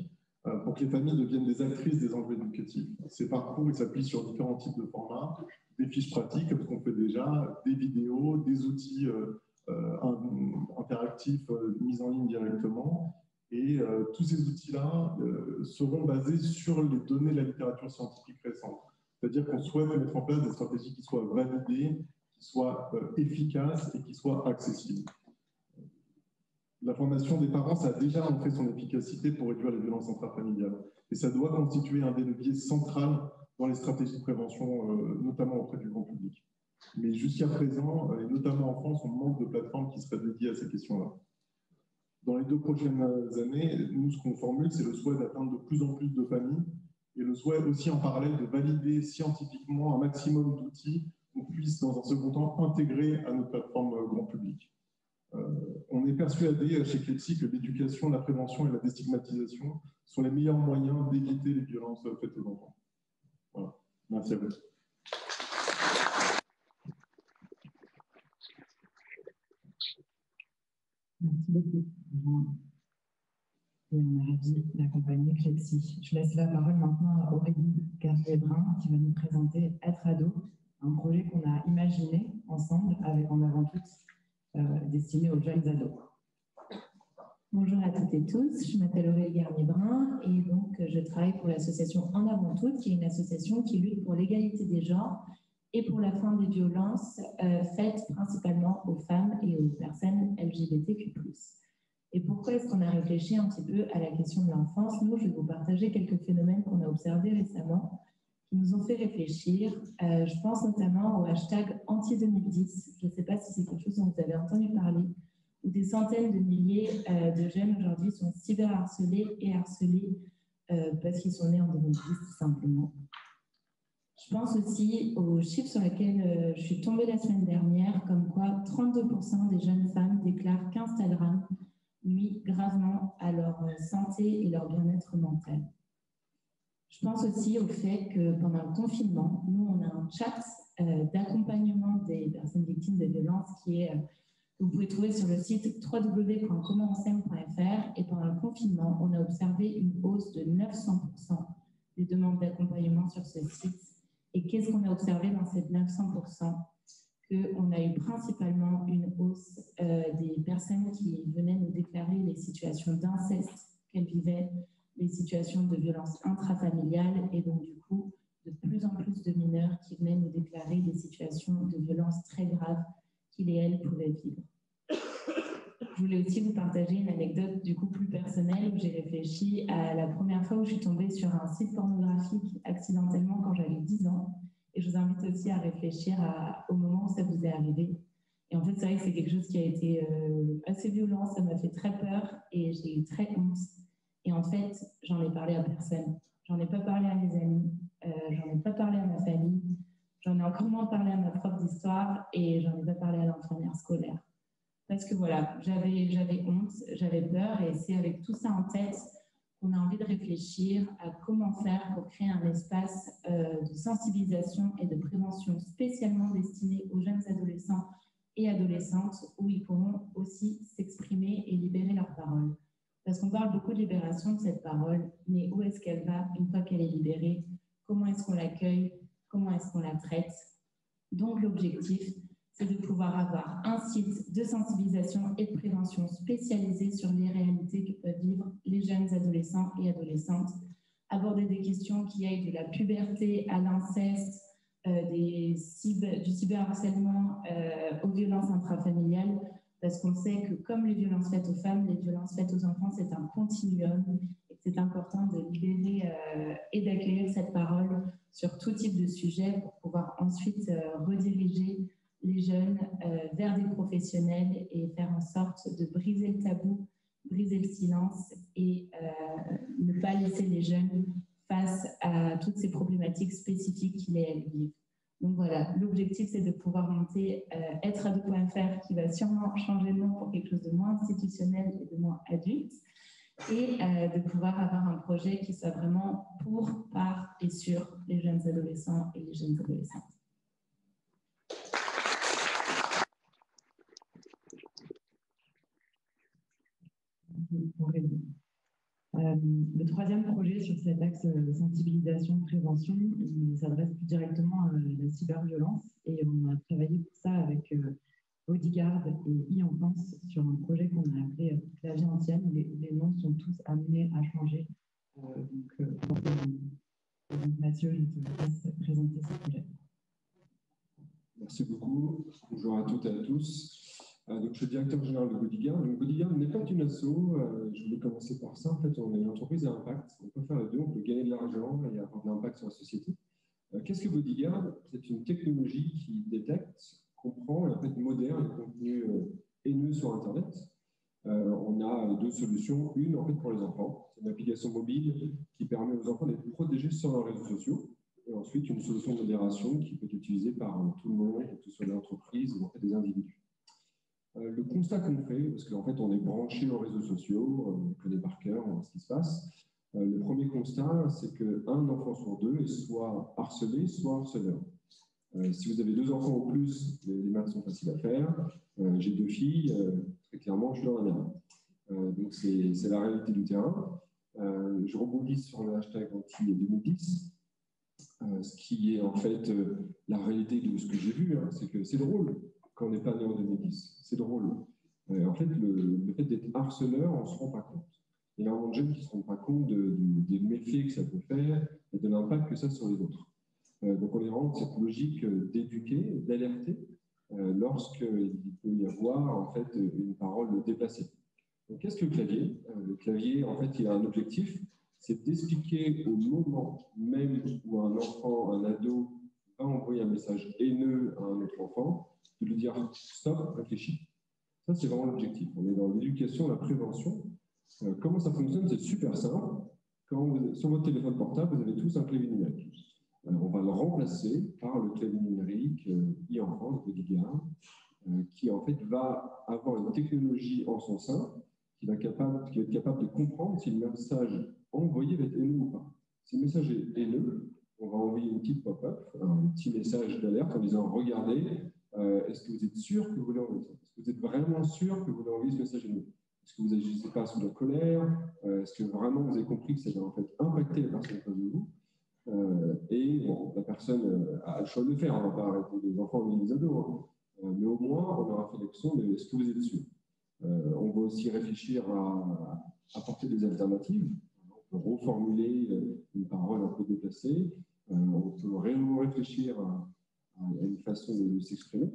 pour que les familles deviennent des actrices des enjeux éducatifs. Ces parcours s'appuient sur différents types de formats, des fiches pratiques, comme ce qu'on fait déjà, des vidéos, des outils interactifs mis en ligne directement. Et tous ces outils-là seront basés sur les données de la littérature scientifique récente. C'est-à-dire qu'on souhaite mettre en place des stratégies qui soient validées, qui soient efficaces et qui soient accessibles. La formation des parents, ça a déjà montré son efficacité pour réduire les violences intrafamiliales. Et ça doit constituer un des leviers central dans les stratégies de prévention, notamment auprès du grand public. Mais jusqu'à présent, et notamment en France, on manque de plateformes qui seraient dédiées à ces questions-là. Dans les 2 prochaines années, nous, ce qu'on formule, c'est le souhait d'atteindre de plus en plus de familles et le souhait aussi en parallèle de valider scientifiquement un maximum d'outils qu'on puisse, dans un second temps, intégrer à notre plateforme grand public. On est persuadé chez Clepsy que l'éducation, la prévention et la déstigmatisation sont les meilleurs moyens d'éviter les violences faites aux enfants. Voilà. Merci à vous. Merci beaucoup. Et on est ravis d'accompagner Clexi. Je laisse la parole maintenant à Aurélie Garnier-Brun qui va nous présenter Être ado, un projet qu'on a imaginé ensemble avec En avant toutes, destiné aux jeunes ados. Bonjour à toutes et tous, je m'appelle Aurélie Garnier-Brun et donc je travaille pour l'association En avant toutes, qui est une association qui lutte pour l'égalité des genres et pour la fin des violences faites principalement aux femmes et aux personnes LGBTQ+. Et pourquoi est-ce qu'on a réfléchi un petit peu à la question de l'enfance? Nous, je vais vous partager quelques phénomènes qu'on a observés récemment qui nous ont fait réfléchir. Je pense notamment au hashtag anti-2010. Je ne sais pas si c'est quelque chose dont vous avez entendu parler, où des centaines de milliers de jeunes aujourd'hui sont cyberharcelés et harcelés parce qu'ils sont nés en 2010, tout simplement. Je pense aussi aux chiffres sur lesquels je suis tombée la semaine dernière, comme quoi 32% des jeunes femmes déclarent qu'Instagram nuit gravement à leur santé et leur bien-être mental. Je pense aussi au fait que pendant le confinement, nous, on a un chat d'accompagnement des personnes victimes de violences qui est... Vous pouvez trouver sur le site www.commentons'aime.fr et pendant le confinement, on a observé une hausse de 900% des demandes d'accompagnement sur ce site. Et qu'est-ce qu'on a observé dans ces 900%? Qu'on a eu principalement une hausse des personnes qui venaient nous déclarer les situations d'inceste qu'elles vivaient, les situations de violence intrafamiliale et donc du coup, de plus en plus de mineurs qui venaient nous déclarer des situations de violence très graves qu'ils et elles pouvaient vivre. Je voulais aussi vous partager une anecdote du coup plus personnelle où j'ai réfléchi à la première fois où je suis tombée sur un site pornographique accidentellement quand j'avais 10 ans. Et je vous invite aussi à réfléchir au moment où ça vous est arrivé. Et en fait, c'est vrai que c'est quelque chose qui a été assez violent, ça m'a fait très peur et j'ai eu très honte. Et en fait, j'en ai parlé à personne. J'en ai pas parlé à mes amis, j'en ai pas parlé à ma famille, j'en ai encore moins parlé à ma prof d'histoire et j'en ai pas parlé à l'infirmière scolaire. Parce que voilà, j'avais honte, j'avais peur et c'est avec tout ça en tête qu'on a envie de réfléchir à comment faire pour créer un espace de sensibilisation et de prévention spécialement destiné aux jeunes adolescents et adolescentes où ils pourront aussi s'exprimer et libérer leur parole. Parce qu'on parle beaucoup de libération de cette parole, mais où est-ce qu'elle va une fois qu'elle est libérée? Comment est-ce qu'on l'accueille? Comment est-ce qu'on la traite? Donc l'objectif, c'est de pouvoir avoir un site de sensibilisation et de prévention spécialisé sur les réalités que peuvent vivre les jeunes adolescents et adolescentes, aborder des questions qui aillent de la puberté à l'inceste, du cyberharcèlement aux violences intrafamiliales, parce qu'on sait que comme les violences faites aux femmes, les violences faites aux enfants, c'est un continuum et que c'est important de libérer et d'accueillir cette parole sur tout type de sujet pour pouvoir ensuite rediriger les jeunes vers des professionnels et faire en sorte de briser le tabou, briser le silence et ne pas laisser les jeunes face à toutes ces problématiques spécifiques qu'ils et elles vivent. Donc voilà, l'objectif c'est de pouvoir monter êtreado.fr qui va sûrement changer de nom pour quelque chose de moins institutionnel et de moins adulte et de pouvoir avoir un projet qui soit vraiment pour, par et sur les jeunes adolescents et les jeunes adolescentes. Le troisième projet sur cet axe sensibilisation-prévention, il s'adresse plus directement à la cyberviolence et on a travaillé pour ça avec Bodyguard et e-enfance sur un projet qu'on a appelé La vie entière. Les noms sont tous amenés à changer. Donc, Mathieu, je te laisse présenter ce projet. Merci beaucoup. Bonjour à toutes et à tous. Donc, je suis directeur général de Bodyguard. Donc, Bodyguard n'est pas une asso. Je voulais commencer par ça. En fait, on est une entreprise à impact. On peut faire les deux. On peut gagner de l'argent et avoir de l'impact sur la société. Qu'est-ce que Bodyguard? C'est une technologie qui détecte, comprend et en fait modère les contenus haineux sur Internet. On a deux solutions. Une, en fait, pour les enfants. C'est une application mobile qui permet aux enfants d'être protégés sur leurs réseaux sociaux. Et ensuite, une solution de modération qui peut être utilisée par tout le monde, que ce soit des entreprises ou en fait des individus. Le constat qu'on fait, parce qu'en fait on est branché aux réseaux sociaux, on connaît par cœur ce qui se passe, le premier constat c'est qu'un enfant sur deux est soit harcelé, soit harceleur. Si vous avez 2 enfants ou plus, les maths sont faciles à faire. J'ai 2 filles, très clairement, je suis dans la merde. Donc, c'est la réalité du terrain. Je rebondis sur le hashtag anti-2010. Ce qui est en fait la réalité de ce que j'ai vu, c'est que c'est drôle quand on n'est pas né en 2010. C'est drôle. En fait, le fait d'être harceleur, on ne se rend pas compte. Il y a énormément de jeunes qui ne se rendent pas compte des méfaits que ça peut faire et de l'impact que ça a sur les autres. Donc on est vraiment dans cette logique d'éduquer, d'alerter lorsqu'il peut y avoir en fait une parole déplacée. Donc qu'est-ce que le clavier? Le clavier, en fait, il a un objectif, c'est d'expliquer au moment même où un enfant, un ado, va envoyer un message haineux à un autre enfant, de lui dire « stop, réfléchis ». Ça, c'est vraiment l'objectif. On est dans l'éducation, la prévention. Comment ça fonctionne? C'est super simple. Sur votre téléphone portable, vous avez tous un clavier numérique. On va le remplacer par le clavier numérique e-enfant de Ligue 1, qui en fait va avoir une technologie en son sein qui va être capable de comprendre si le message envoyé va être haineux ou pas. Si le message est haineux, on va envoyer une petite pop-up, un petit message d'alerte en disant « Regardez, est-ce que vous êtes sûr que vous voulez envoyer ça? Est-ce que vous êtes vraiment sûr que vous voulez envoyer ce message haineux? Est-ce que vous n'agissez pas sous la colère? Est-ce que vraiment vous avez compris que ça va en fait impacter la personne en face de vous? Et bon, la personne a le choix de le faire, on ne va pas arrêter les enfants ni les ados, mais au moins on aura fait l'action de est-ce que vous êtes sûr? On va aussi réfléchir à apporter des alternatives. On peut reformuler une parole un peu déplacée. On peut réfléchir à une façon de s'exprimer.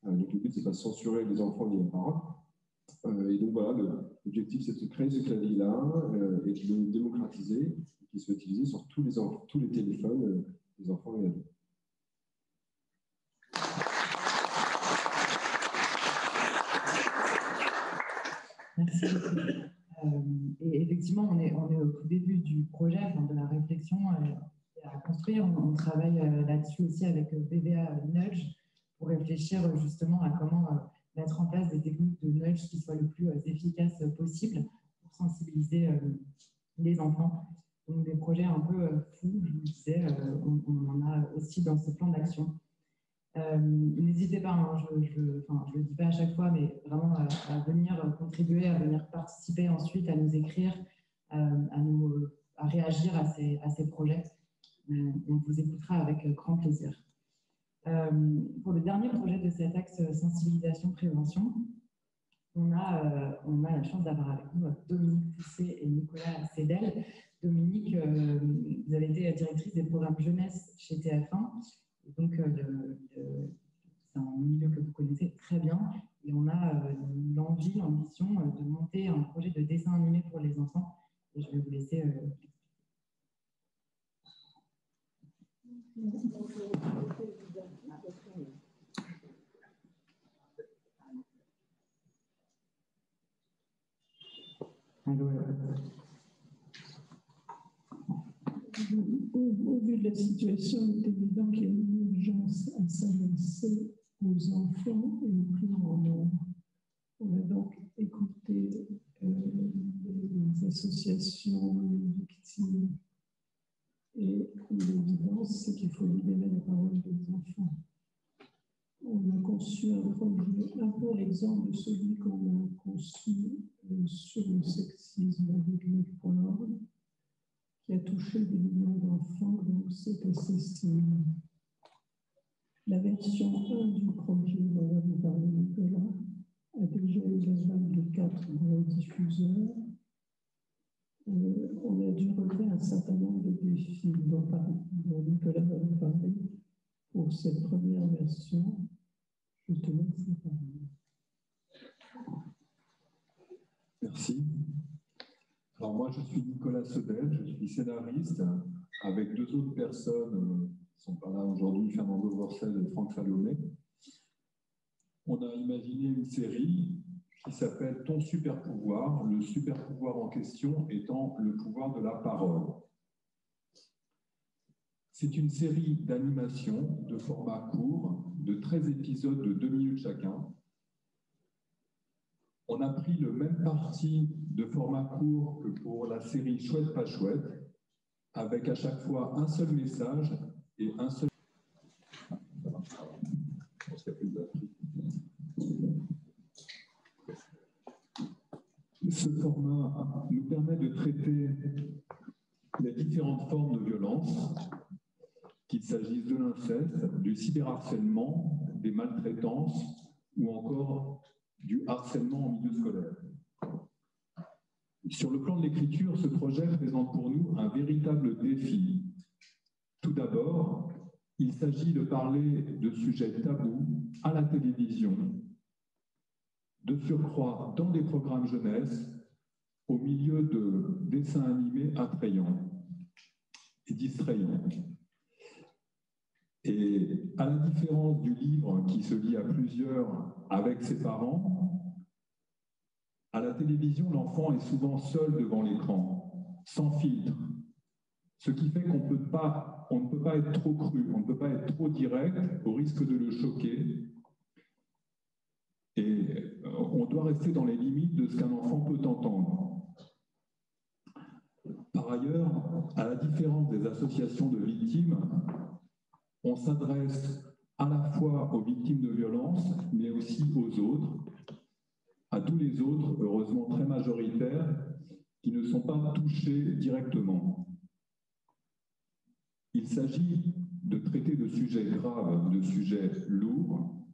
Donc le but, c'est pas de censurer les enfants ni les parents. Et donc voilà, l'objectif, c'est de créer ce clavier-là et de le démocratiser, qui soit utilisé sur tous les téléphones des enfants et ados. Merci beaucoup. Et effectivement, on est au tout début du projet, de la réflexion à construire. On travaille là-dessus aussi avec BVA Nudge pour réfléchir justement à comment mettre en place des techniques de nudge qui soient le plus efficaces possible pour sensibiliser les enfants. Donc des projets un peu fous, je vous le disais, on en a aussi dans ce plan d'action. N'hésitez pas, hein, je le dis pas à chaque fois, mais vraiment à venir contribuer, à venir participer ensuite, à nous écrire, à réagir à ces projets. On vous écoutera avec grand plaisir. Pour le dernier projet de cet axe sensibilisation-prévention, on a la chance d'avoir avec nous Dominique Pousset et Nicolas Cédel. Dominique, vous avez été directrice des programmes jeunesse chez TF1. Donc, c'est un milieu que vous connaissez très bien. Et on a l'ambition de monter un projet de dessin animé pour les enfants. Et je vais vous laisser Au vu de la situation, il est évident qu'il y a une urgence à s'adresser aux enfants et aux plus grand nombre. On a donc écouté les associations, les victimes, et l'évidence, c'est qu'il faut libérer la parole des enfants. On a conçu un projet, un peu l'exemple de celui qu'on a conçu sur le sexisme avec Ligue.org, qui a touché des millions d'enfants, donc c'est assez stable. La version 1 du projet dont va vous parler Nicolas a déjà eu l'aval de 4 gros diffuseurs. On a dû relever un certain nombre de défis dont Nicolas va vous parler pour cette première version. Je te laisse la parole. Merci. Alors moi, je suis Nicolas Cédel, je suis scénariste avec 2 autres personnes qui sont pas là aujourd'hui, Fernando Borcel et Franck Salomé. On a imaginé une série qui s'appelle Ton super pouvoir, le super pouvoir en question étant le pouvoir de la parole. C'est une série d'animation de format court, de 13 épisodes de 2 minutes chacun. On a pris le même parti de format court que pour la série Chouette pas chouette, avec à chaque fois un seul message et un seul... Je pense qu'il n'y a plus de batterie. format nous permet de traiter les différentes formes de violence, qu'il s'agisse de l'inceste, du cyberharcèlement, des maltraitances ou encore du harcèlement en milieu scolaire. Sur le plan de l'écriture, ce projet présente pour nous un véritable défi. Tout d'abord, il s'agit de parler de sujets tabous à la télévision, de surcroît dans des programmes jeunesse, au milieu de dessins animés attrayants et distrayants. Et à la différence du livre qui se lit à plusieurs avec ses parents, à la télévision, l'enfant est souvent seul devant l'écran, sans filtre, ce qui fait qu'on ne peut pas être trop cru, on ne peut pas être trop direct au risque de le choquer. Et on doit rester dans les limites de ce qu'un enfant peut entendre. Par ailleurs, à la différence des associations de victimes, on s'adresse à la fois aux victimes de violences, mais aussi aux autres, à tous les autres, heureusement très majoritaires, qui ne sont pas touchés directement. Il s'agit de traiter de sujets graves, de sujets lourds,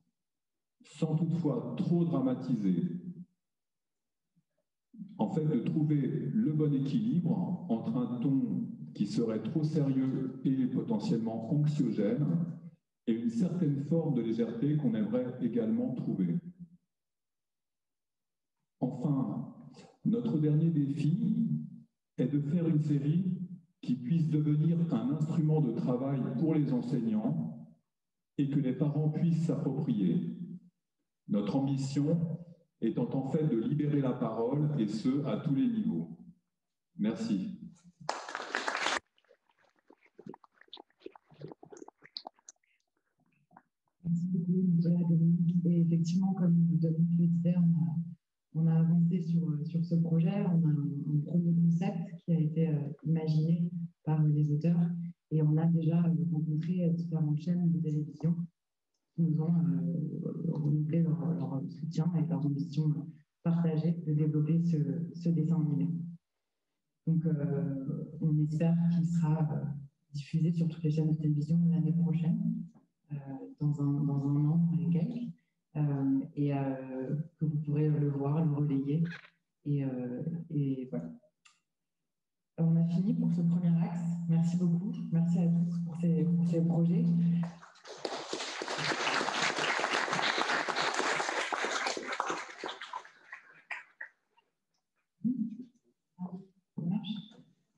sans toutefois trop dramatiser. En fait, de trouver le bon équilibre entre un ton qui serait trop sérieux et potentiellement anxiogène et une certaine forme de légèreté qu'on aimerait également trouver. Enfin, notre dernier défi est de faire une série qui puisse devenir un instrument de travail pour les enseignants et que les parents puissent s'approprier. Notre ambition étant en fait de libérer la parole, et ce, à tous les niveaux. Merci. Merci beaucoup, Nicolas, Dominique. Et effectivement, comme Dominique le disait, on a avancé sur ce projet. On a un premier concept qui a été imaginé par les auteurs et on a déjà rencontré différentes chaînes de télévision qui nous ont renouvelé leur soutien et leur ambition partagée de développer ce dessin animé. Donc, on espère qu'il sera diffusé sur toutes les chaînes de télévision l'année prochaine, dans un an et quelques, et que vous pourrez le voir, le relayer. Et voilà. On a fini pour ce premier axe. Merci beaucoup. Merci à tous pour ces projets.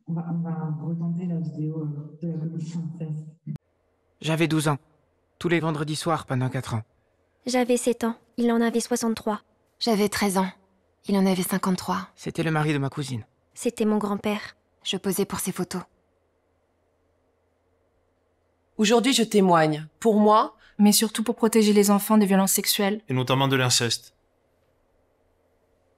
On va retenter la vidéo de la commission inceste. J'avais 12 ans, tous les vendredis soirs pendant 4 ans. J'avais 7 ans, il en avait 63. J'avais 13 ans, il en avait 53. C'était le mari de ma cousine. C'était mon grand-père. Je posais pour ses photos. Aujourd'hui, je témoigne. Pour moi, mais surtout pour protéger les enfants des violences sexuelles. Et notamment de l'inceste.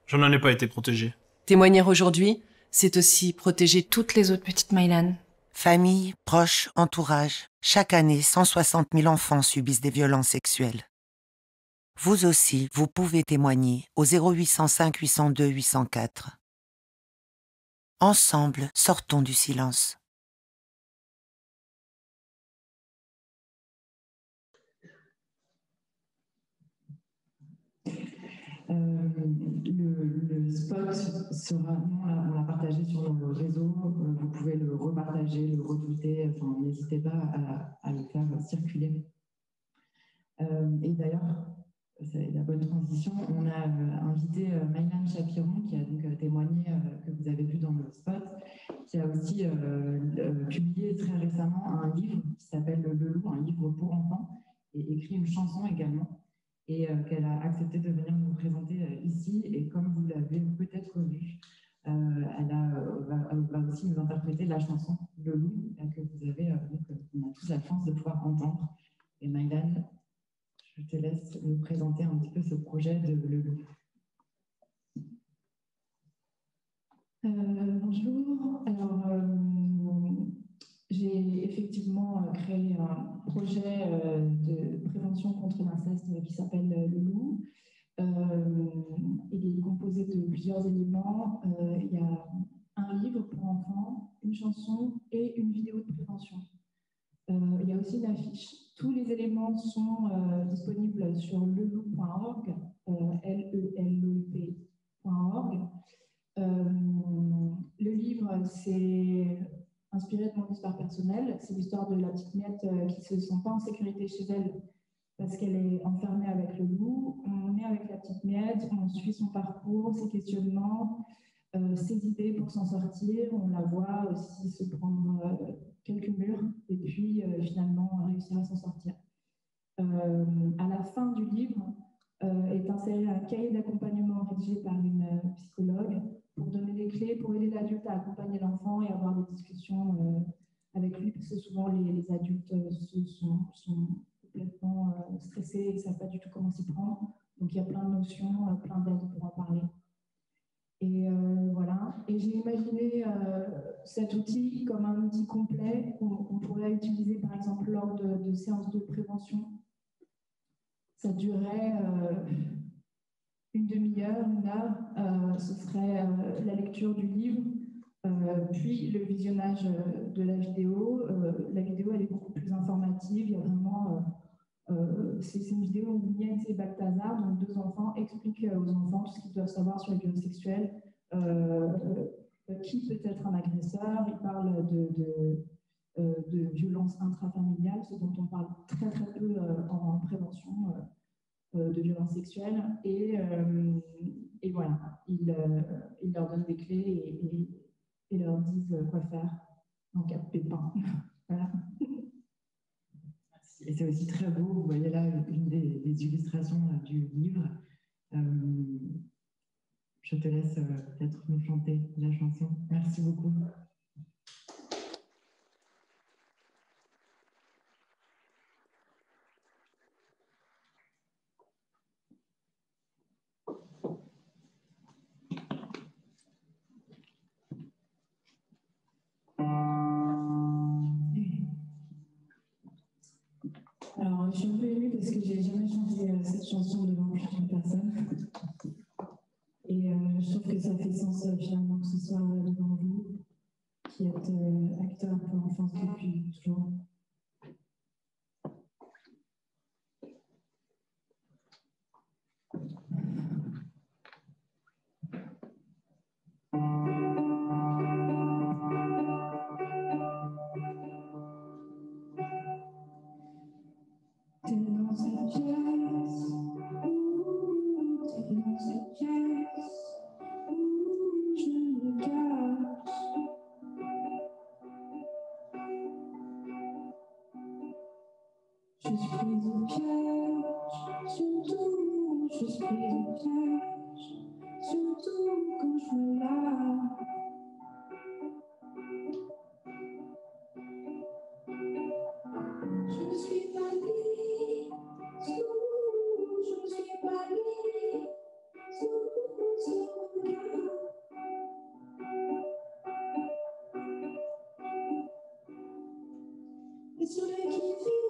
Je n'en ai pas été protégé. Témoigner aujourd'hui, c'est aussi protéger toutes les autres petites Mylan. Famille, proches, entourage. Chaque année, 160 000 enfants subissent des violences sexuelles. Vous aussi, vous pouvez témoigner au 0805 802 804. Ensemble, sortons du silence. Le spot sera, nous on l'a partagé sur nos réseaux, vous pouvez le repartager, le retweeter, enfin, n'hésitez pas à le faire circuler. Et d'ailleurs, c'est la bonne transition, on a invité Mylan Chapiron qui a donc témoigné, que vous avez vu dans le spot, qui a aussi publié très récemment un livre qui s'appelle Le Loup, un livre pour enfants, et écrit une chanson également. Et qu'elle a accepté de venir nous présenter ici. Et comme vous l'avez peut-être vu, elle va aussi nous interpréter la chanson Le Loup, que vous avez, on a tous la chance de pouvoir entendre. Et Mylan, je te laisse nous présenter un petit peu ce projet de Le Loup. Bonjour. Alors, j'ai effectivement créé un projet de prévention contre l'inceste qui s'appelle Le Loup. Il est composé de plusieurs éléments. Il y a un livre pour enfants, une chanson et une vidéo de prévention. Il y a aussi une affiche. Tous les éléments sont disponibles sur leloup.org, leloup.org. Le livre, c'est inspiré de mon histoire personnelle. C'est l'histoire de la petite miette qui ne se sent pas en sécurité chez elle parce qu'elle est enfermée avec le loup. On est avec la petite miette, on suit son parcours, ses questionnements, ses idées pour s'en sortir. On la voit aussi se prendre quelques murs et puis finalement réussir à s'en sortir. À la fin du livre est inséré un cahier d'accompagnement rédigé par une psychologue pour donner les clés, pour aider l'adulte à accompagner l'enfant et avoir des discussions avec lui, parce que souvent les adultes sont complètement stressés et ne savent pas du tout comment s'y prendre. Donc il y a plein de notions, plein d'aides pour en parler. Et voilà. Et j'ai imaginé cet outil comme un outil complet qu'on pourrait utiliser par exemple lors de séances de prévention. Ça durerait une demi-heure, une heure. Ce serait la lecture du livre, puis le visionnage de la vidéo. La vidéo, elle est beaucoup plus informative. Il y a vraiment... c'est une vidéo où Miette et Balthazar, donc deux enfants, expliquent aux enfants tout ce qu'ils doivent savoir sur les violences sexuelles, qui peut être un agresseur. Ils parlent de violences intrafamiliales, ce dont on parle très très peu en prévention de violences sexuelles. Et voilà, ils leur donnent des clés et leur disent quoi faire en cas de pépin. Voilà. Et c'est aussi très beau, vous voyez là une des illustrations du livre. Je te laisse peut-être nous chanter la chanson. Merci beaucoup. Alors, je suis un peu émue parce que j'ai jamais chanté cette chanson devant plus d'une personne. Et je trouve que ça fait sens finalement que ce soit devant vous, qui êtes acteur pour l'enfance depuis toujours. T'es dans cette pièce, t'es dans cette pièce, je me cache. Je suis prise au piège, surtout, je suis prise au piège, surtout quand je me lave. Je ne suis pas libre, je ne suis pas libre, sous ce regard. Et celui qui vit,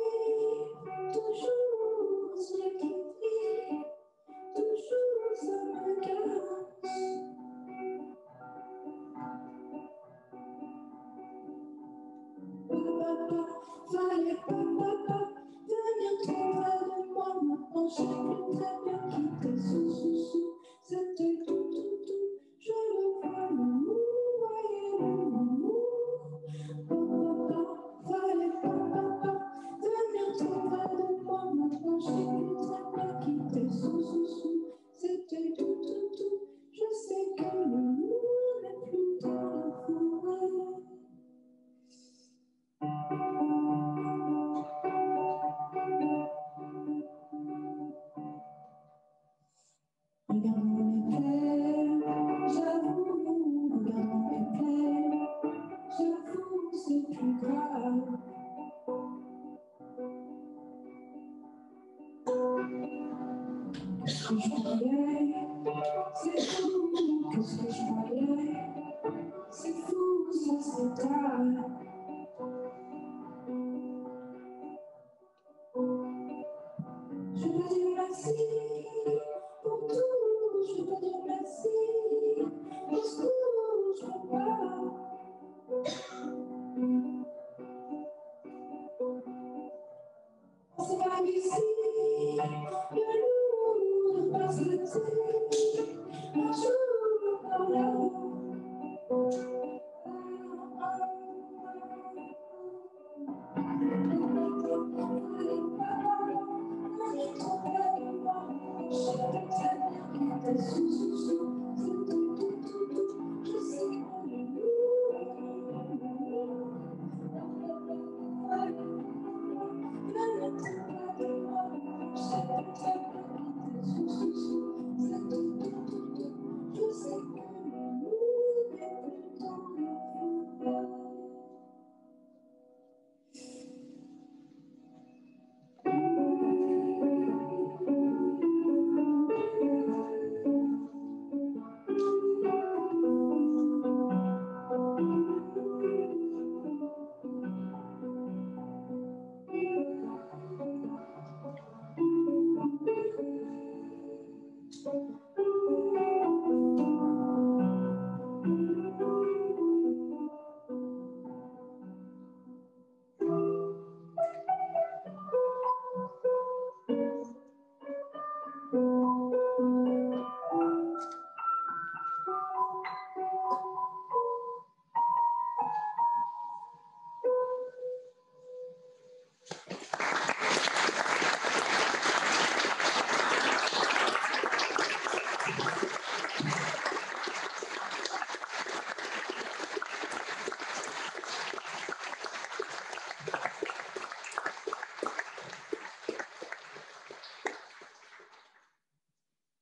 toujours, celui qui vit, toujours ça me casse. Papa, fallait pas, papa, venir trop près de moi. Maintenant, je sais plus très bien qui t'es sous. Cet œil tout, je le vois, l'amour, voyez l'amour. Papa, fallait pas, papa, venir trop près de moi. Maintenant, je sais plus très bien qui t'es sous. Cet œil tout, je sais que l'amour n'est plus dans la forêt. Regardons mes plaies, j'avoue, regardons mes plaies, j'avoue, c'est plus grave. Qu'est-ce que je croyais, c'est fou, qu'est-ce que je croyais, c'est fou, ça s'étale. Je veux dire merci pour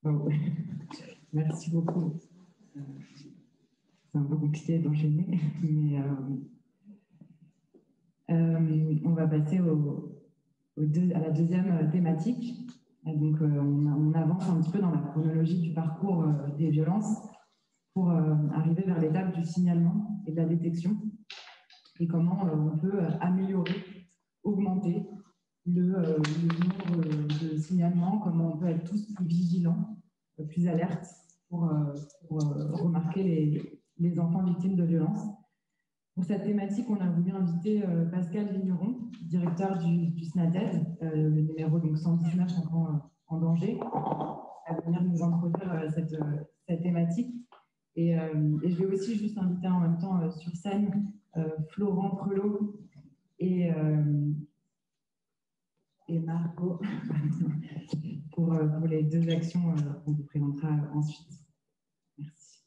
Wow. Merci beaucoup. C'est un peu compliqué d'enchaîner, mais on va passer à la deuxième thématique. Donc, on avance un petit peu dans la chronologie du parcours des violences pour arriver vers l'étape du signalement et de la détection et comment on peut améliorer, augmenter le nombre de signalements, comment on peut être tous plus vigilants, plus alertes pour remarquer les enfants victimes de violences. Pour cette thématique, on a voulu inviter Pascal Vigneron, directeur du SNATED, le numéro donc 119 en danger, à venir nous introduire cette thématique. Et je vais aussi juste inviter en même temps sur scène Florent Prelot et Margot pour les deux actions qu'on vous présentera ensuite. Merci.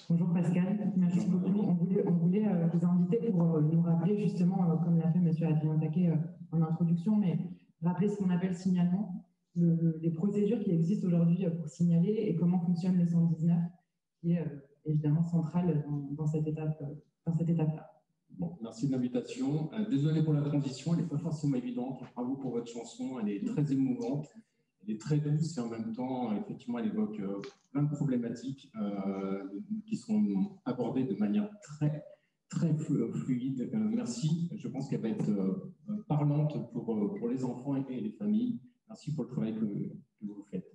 Bonjour Pascal, merci beaucoup. On voulait vous inviter pour nous rappeler justement, comme l'a fait M. Adrien Taquet en introduction, mais rappeler ce qu'on appelle signalement, les procédures qui existent aujourd'hui pour signaler et comment fonctionne le 119, qui est évidemment central dans cette étape-là. Bon, merci de l'invitation. Désolé pour la transition, elle n'est pas forcément évidente. Bravo pour votre chanson, elle est très émouvante. Elle est très douce et en même temps, effectivement, elle évoque plein de problématiques qui sont abordées de manière très fluide. Merci, je pense qu'elle va être parlante pour les enfants et les familles. Merci pour le travail que vous faites.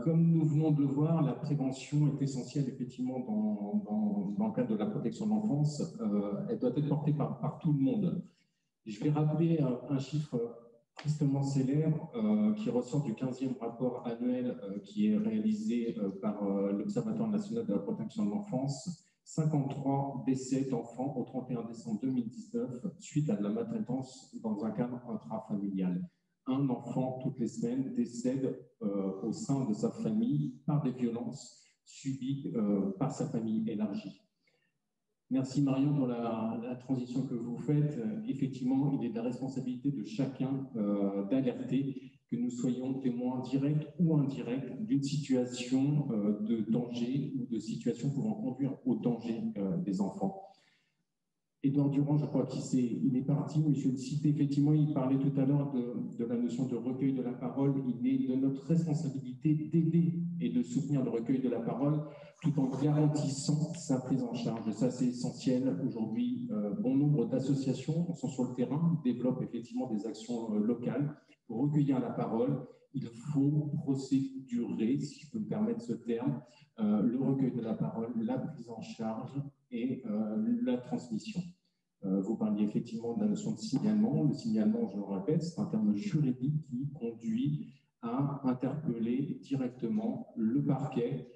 Comme nous venons de le voir, la prévention est essentielle effectivement dans le cadre de la protection de l'enfance. Elle doit être portée par tout le monde. Je vais rappeler un chiffre tristement célèbre qui ressort du 15e rapport annuel qui est réalisé par l'Observatoire national de la protection de l'enfance. 53 décès d'enfants au 31 décembre 2019 suite à de la maltraitance dans un cadre intrafamilial. Un enfant toutes les semaines décède au sein de sa famille par des violences subies par sa famille élargie. Merci Marion pour la transition que vous faites. Effectivement, il est de la responsabilité de chacun d'alerter, que nous soyons témoins directs ou indirects d'une situation de danger ou de situation pouvant conduire au danger des enfants. Édouard Durand, je crois qu'il est parti, mais je vais le citer, effectivement, il parlait tout à l'heure de la notion de recueil de la parole. Il est de notre responsabilité d'aider et de soutenir le recueil de la parole tout en garantissant sa prise en charge. Et ça, c'est essentiel. Aujourd'hui, bon nombre d'associations sont sur le terrain, développent effectivement des actions locales pour recueillir la parole. Il faut procédurer, si je peux me permettre ce terme, le recueil de la parole, la prise en charge et la transmission. Vous parliez effectivement de la notion de signalement. Le signalement, je le répète, c'est un terme juridique qui conduit à interpeller directement le parquet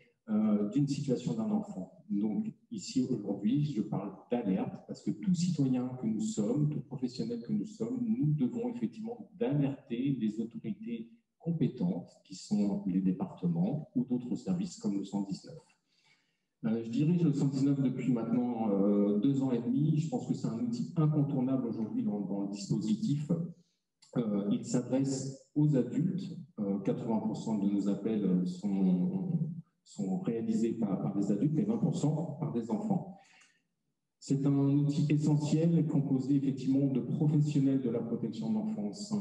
d'une situation d'un enfant. Donc ici, aujourd'hui, je parle d'alerte parce que tout citoyen que nous sommes, tout professionnel que nous sommes, nous devons effectivement d'alerter les autorités compétentes qui sont les départements ou d'autres services comme le 119. Je dirige le 119 depuis maintenant 2 ans et demi. Je pense que c'est un outil incontournable aujourd'hui dans le dispositif. Il s'adresse aux adultes. 80% de nos appels sont réalisés par des adultes et 20% par des enfants. C'est un outil essentiel composé effectivement de professionnels de la protection de l'enfance.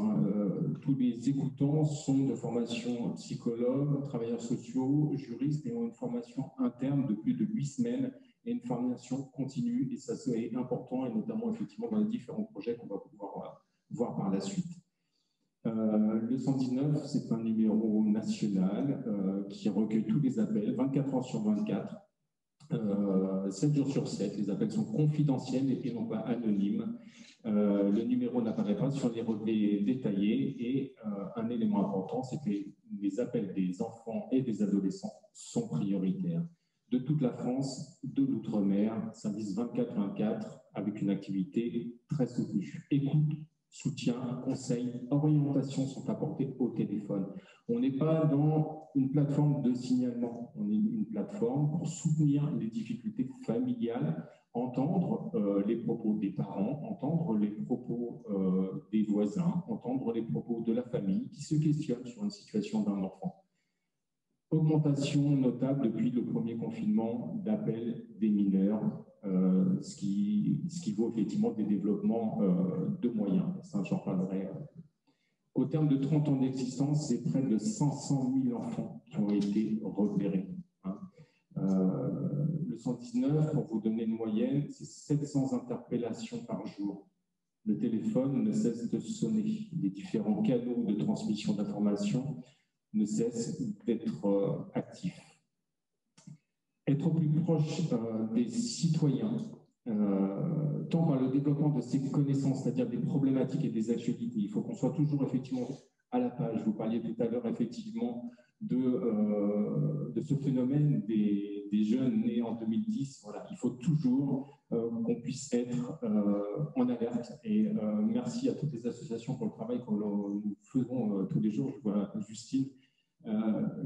Tous les écoutants sont de formation psychologues, travailleurs sociaux, juristes et ont une formation interne de plus de 8 semaines et une formation continue. Et ça, c'est important et notamment effectivement dans les différents projets qu'on va pouvoir voir par la suite. Le 119, c'est un numéro national qui recueille tous les appels, 24 heures sur 24. 7 jours sur 7, les appels sont confidentiels et non pas anonymes. Le numéro n'apparaît pas sur les relevés détaillés et un élément important, c'est que les appels des enfants et des adolescents sont prioritaires. De toute la France, de l'outre-mer, service 24/24 avec une activité très soutenue. Écoute, soutien, conseil, orientation sont apportés au téléphone. On n'est pas dans une plateforme de signalement, on est une plateforme pour soutenir les difficultés familiales entendre les propos des parents, entendre les propos des voisins, entendre les propos de la famille qui se questionnent sur une situation d'un enfant. Augmentation notable depuis le premier confinement d'appels des mineurs, ce qui vaut effectivement des développements de moyens. Ça, j'en parlerai. Au terme de 30 ans d'existence, c'est près de 500 000 enfants qui ont été repérés. Le 119, pour vous donner une moyenne, c'est 700 interpellations par jour. Le téléphone ne cesse de sonner. Les différents canaux de transmission d'informations ne cessent d'être actifs. Être au plus proche des citoyens, tant par le développement de ces connaissances, c'est-à-dire des problématiques et des actualités. Il faut qu'on soit toujours effectivement à la page. Vous parliez tout à l'heure effectivement de ce phénomène des jeunes nés en 2010. Voilà, il faut toujours qu'on puisse être en alerte. Et merci à toutes les associations pour le travail que nous faisons tous les jours. Je vois Justine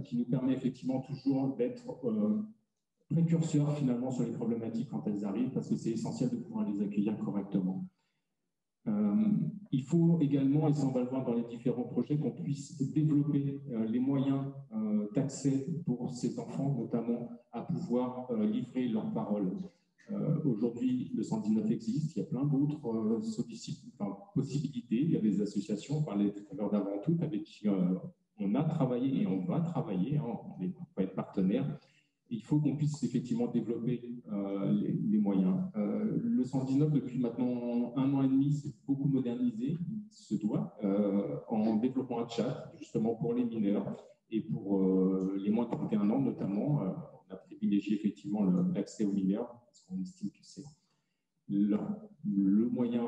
qui nous permet effectivement toujours d'être précurseurs finalement sur les problématiques quand elles arrivent, parce que c'est essentiel de pouvoir les accueillir correctement. Il faut également, et ça on va le voir dans les différents projets, qu'on puisse développer les moyens d'accès pour ces enfants, notamment à pouvoir livrer leurs paroles. Aujourd'hui, le 119 existe, il y a plein d'autres possibilités. Il y a des associations, on parlait tout à l'heure d'Avant Tout, avec qui on a travaillé et on va travailler, hein, on va être partenaires. Il faut qu'on puisse effectivement développer les moyens. Le 119, depuis maintenant 1 an et demi, s'est beaucoup modernisé, il se doit, en développant un chat, justement pour les mineurs et pour les moins de 21 ans notamment. On a privilégié effectivement l'accès aux mineurs, parce qu'on estime que c'est le moyen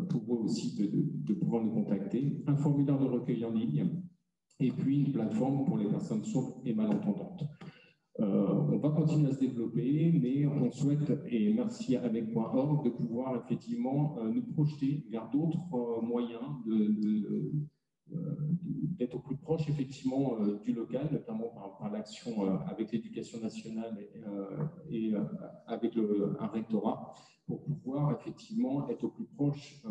pour eux aussi de pouvoir nous contacter. Un formulaire de recueil en ligne, et puis une plateforme pour les personnes sourdes et malentendantes. On va continuer à se développer, mais on souhaite, et merci avec.org, de pouvoir effectivement nous projeter vers d'autres moyens d'être au plus proche effectivement du local, notamment par l'action avec l'éducation nationale et avec un rectorat, pour pouvoir effectivement être au plus proche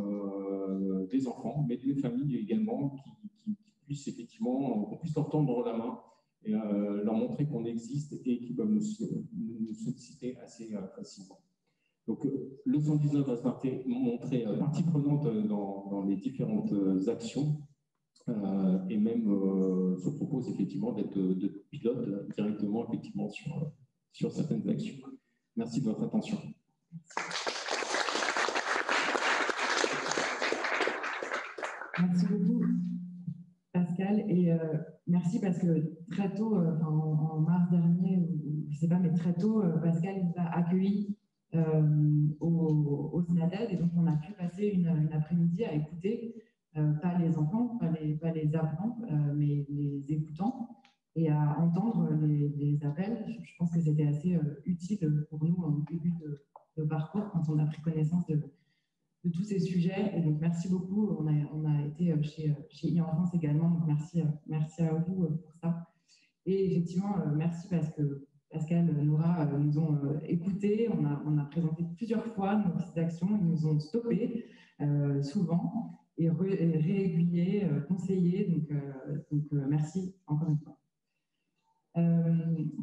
des enfants, mais des familles également, qui puissent effectivement, qu'on puisse leur tendre la main et leur montrer qu'on existe et qu'ils peuvent nous solliciter assez facilement. Donc, le 119 va se montrer partie prenante dans les différentes actions et même se propose effectivement d'être de pilote directement effectivement sur certaines actions. Merci de votre attention. Merci beaucoup, Pascal, et merci parce que très tôt, en mars dernier, je ne sais pas, mais très tôt, Pascal nous a accueillis au SNADED, et donc on a pu passer une après-midi à écouter, pas les enfants, pas les apprenants, mais les écoutants, et à entendre les appels. Je pense que c'était assez utile pour nous en début de parcours, quand on a pris connaissance de tous ces sujets. Et donc, merci beaucoup. On a été chez e-Enfance également, donc merci à vous pour ça. Et effectivement, merci parce que Pascal, Nora nous ont écoutés. On a présenté plusieurs fois nos petites actions. Ils nous ont stoppés souvent et réaiguillés, conseillés. Donc merci encore une fois.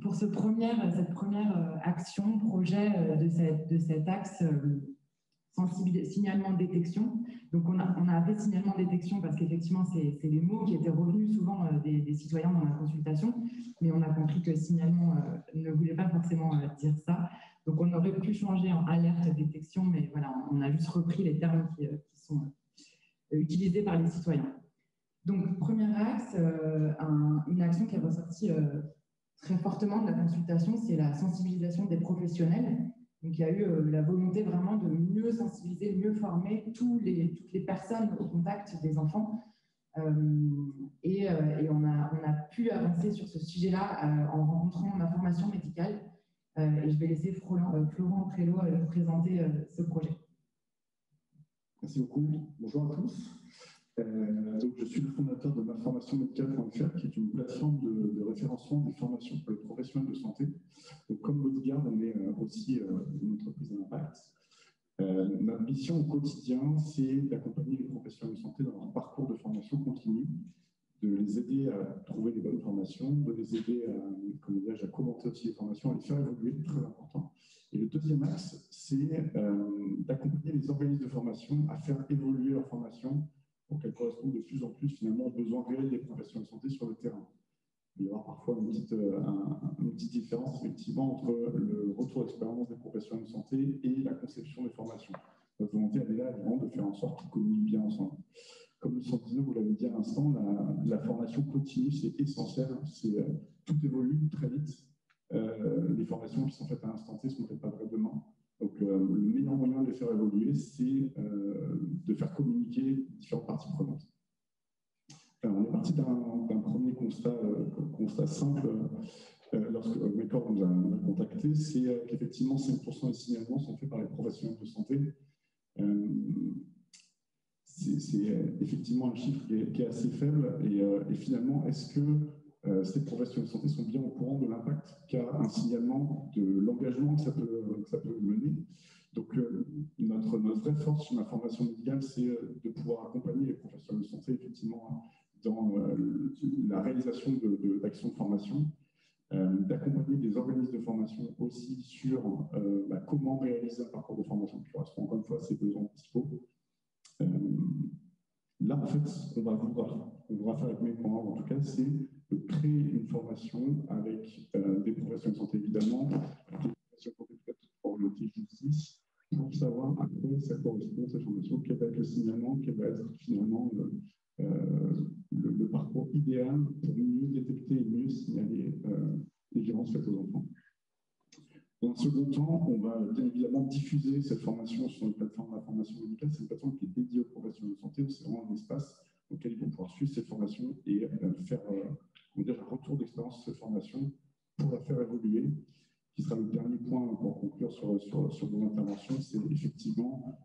Pour cette première action, projet de cet axe signalement détection. Donc on a fait signalement détection parce qu'effectivement c'est les mots qui étaient revenus souvent des citoyens dans la consultation, mais on a compris que signalement ne voulait pas forcément dire ça. Donc on aurait pu changer en alerte détection, mais voilà, on a juste repris les termes qui sont utilisés par les citoyens. Donc premier axe, une action qui est ressortie très fortement de la consultation, c'est la sensibilisation des professionnels. Donc, il y a eu la volonté vraiment de mieux sensibiliser, mieux former toutes les personnes au contact des enfants. Et on a pu avancer sur ce sujet-là en rencontrant ma formation médicale. Et je vais laisser Florent Trello nous présenter ce projet. Merci beaucoup. Bonjour à tous. Donc, je suis le fondateur de maformationmédicale.fr, qui est une plateforme de référencement des formations pour les professionnels de santé. Donc, comme Bodyguard, on est aussi une entreprise à impact. mission au quotidien, c'est d'accompagner les professionnels de santé dans leur parcours de formation continue, de les aider à trouver les bonnes formations, de les aider à commenter aussi les formations, à les faire évoluer, c'est très important. Et le deuxième axe, c'est d'accompagner les organismes de formation à faire évoluer leur formation pour qu'elle corresponde de plus en plus finalement aux besoins réels des professionnels de santé sur le terrain. Il y avoir parfois une petite différence effectivement entre le retour d'expérience des professionnels de santé et la conception des formations. Notre volonté, elle est là vraiment de faire en sorte qu'ils communiquent bien ensemble. Comme le 119, vous l'avez dit à l'instant, la formation continue, c'est essentiel. Tout évolue très vite. Les formations qui sont faites à l'instant T ne sont faites pas vrai demain. Donc, le meilleur moyen de les faire évoluer, c'est de faire communiquer différentes parties prenantes. Alors, on est parti d'un premier constat simple lorsque Waycor nous a contactés, c'est qu'effectivement 5% des signalements sont faits par les professionnels de santé. C'est effectivement un chiffre qui est assez faible et finalement, est-ce que ces professionnels de santé sont bien au courant de l'impact qu'a un signalement, de l'engagement que ça peut mener? Donc, notre vraie force sur la formation médicale, c'est de pouvoir accompagner les professionnels de santé effectivement dans la réalisation d'actions de formation, d'accompagner des organismes de formation aussi sur comment réaliser un parcours de formation qui correspond encore une fois à ses besoins principaux. Là, en fait, ce qu'on va vouloir faire avec mes points, en tout cas, c'est de créer une formation avec des professionnels de santé, évidemment, des professionnels de santé pour le justice, pour savoir à quoi ça correspond, cette formation, quel va être le signalement, quel va être finalement le parcours idéal pour mieux détecter et mieux signaler les violences faites aux enfants. Dans un second temps, on va bien évidemment diffuser cette formation sur une plateforme d'information médicale. C'est une plateforme qui est dédiée aux professionnels de santé. C'est vraiment un espace dans lequel ils vont pouvoir suivre cette formation et faire un retour d'expérience sur cette formation pour la faire évoluer. Qui sera le dernier point pour conclure sur mon intervention, c'est effectivement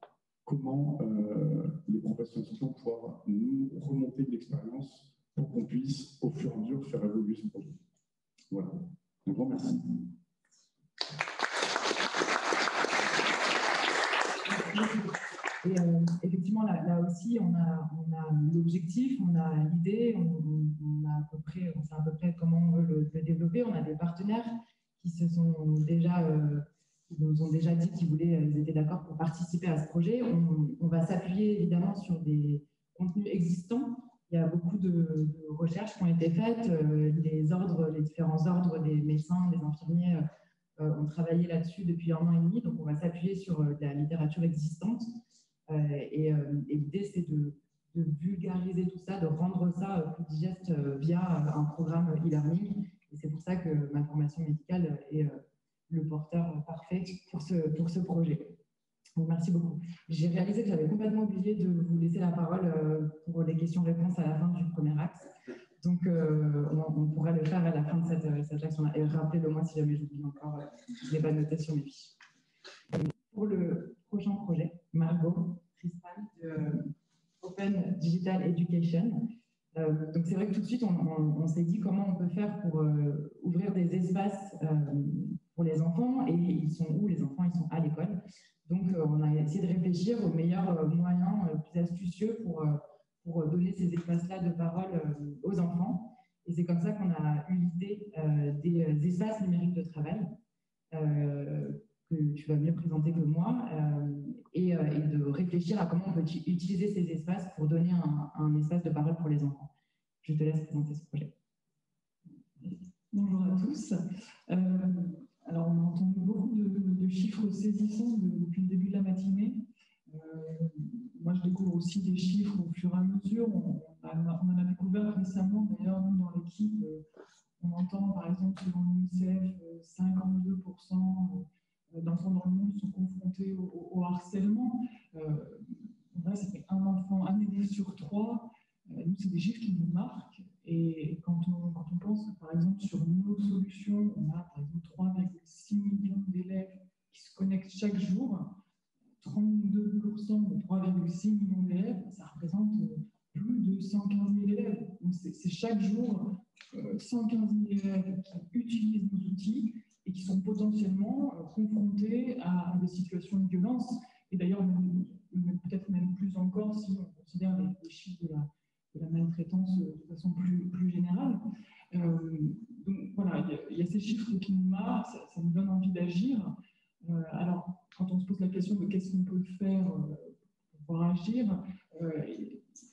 comment les professionnels de santé vont pouvoir nous remonter de l'expérience pour qu'on puisse, au fur et à mesure, faire évoluer ce projet. Voilà. Un grand merci. Et effectivement, là aussi, on a l'objectif, on a l'idée, on sait à peu près comment on veut le développer. On a des partenaires qui nous ont déjà dit qu'ils étaient d'accord pour participer à ce projet. On va s'appuyer évidemment sur des contenus existants. Il y a beaucoup de recherches qui ont été faites. Les différents ordres des médecins, des infirmiers ont travaillé là-dessus depuis 1 an et demi. Donc, on va s'appuyer sur la littérature existante. Et l'idée, c'est de vulgariser tout ça, de rendre ça plus digeste via un programme e-learning. Et c'est pour ça que ma formation médicale est le porteur parfait pour ce projet. Donc, merci beaucoup. J'ai réalisé que j'avais complètement oublié de vous laisser la parole pour les questions-réponses à la fin du premier axe. Donc, on pourrait le faire à la fin de cette action-là. Et rappelez-le moi si jamais j'oublie encore, je ne l'ai pas noté sur mes fiches. Pour le prochain projet, Margot Cristal de Open Digital Education. Donc, c'est vrai que tout de suite, on s'est dit comment on peut faire pour ouvrir des espaces pour les enfants. Et ils sont où les enfants? Ils sont à l'école. Donc, on a essayé de réfléchir aux meilleurs moyens plus astucieux pour donner ces espaces-là de parole aux enfants. Et c'est comme ça qu'on a eu l'idée des espaces numériques de travail que tu vas mieux présenter que moi et de réfléchir à comment on peut utiliser ces espaces pour donner un espace de parole pour les enfants. Je te laisse présenter ce projet. Bonjour à tous. Alors, on a entendu beaucoup de chiffres saisissants depuis le début de la matinée. Moi, je découvre aussi des chiffres au fur et à mesure. On en a découvert récemment, d'ailleurs, nous, dans l'équipe, on entend, par exemple, selon l'UNICEF, 52% d'enfants dans le monde sont confrontés au harcèlement. Là, ça fait un élève sur 3. Nous, c'est des chiffres qui nous marquent. Et quand on pense, par exemple, sur nos solutions, on a, par exemple, 3,6 millions d'élèves qui se connectent chaque jour. 32% de 3,6 millions d'élèves, ça représente plus de 115 000 élèves. Donc, c'est chaque jour 115 000 élèves qui utilisent nos outils et qui sont potentiellement confrontés à des situations de violence. et d'ailleurs peut-être même plus encore si on considère les chiffres de la maltraitance de façon plus générale. Donc voilà, il y a ces chiffres qui nous marquent, ça nous donne envie d'agir. Alors, quand on se pose la question de qu'est-ce qu'on peut faire pour pouvoir agir,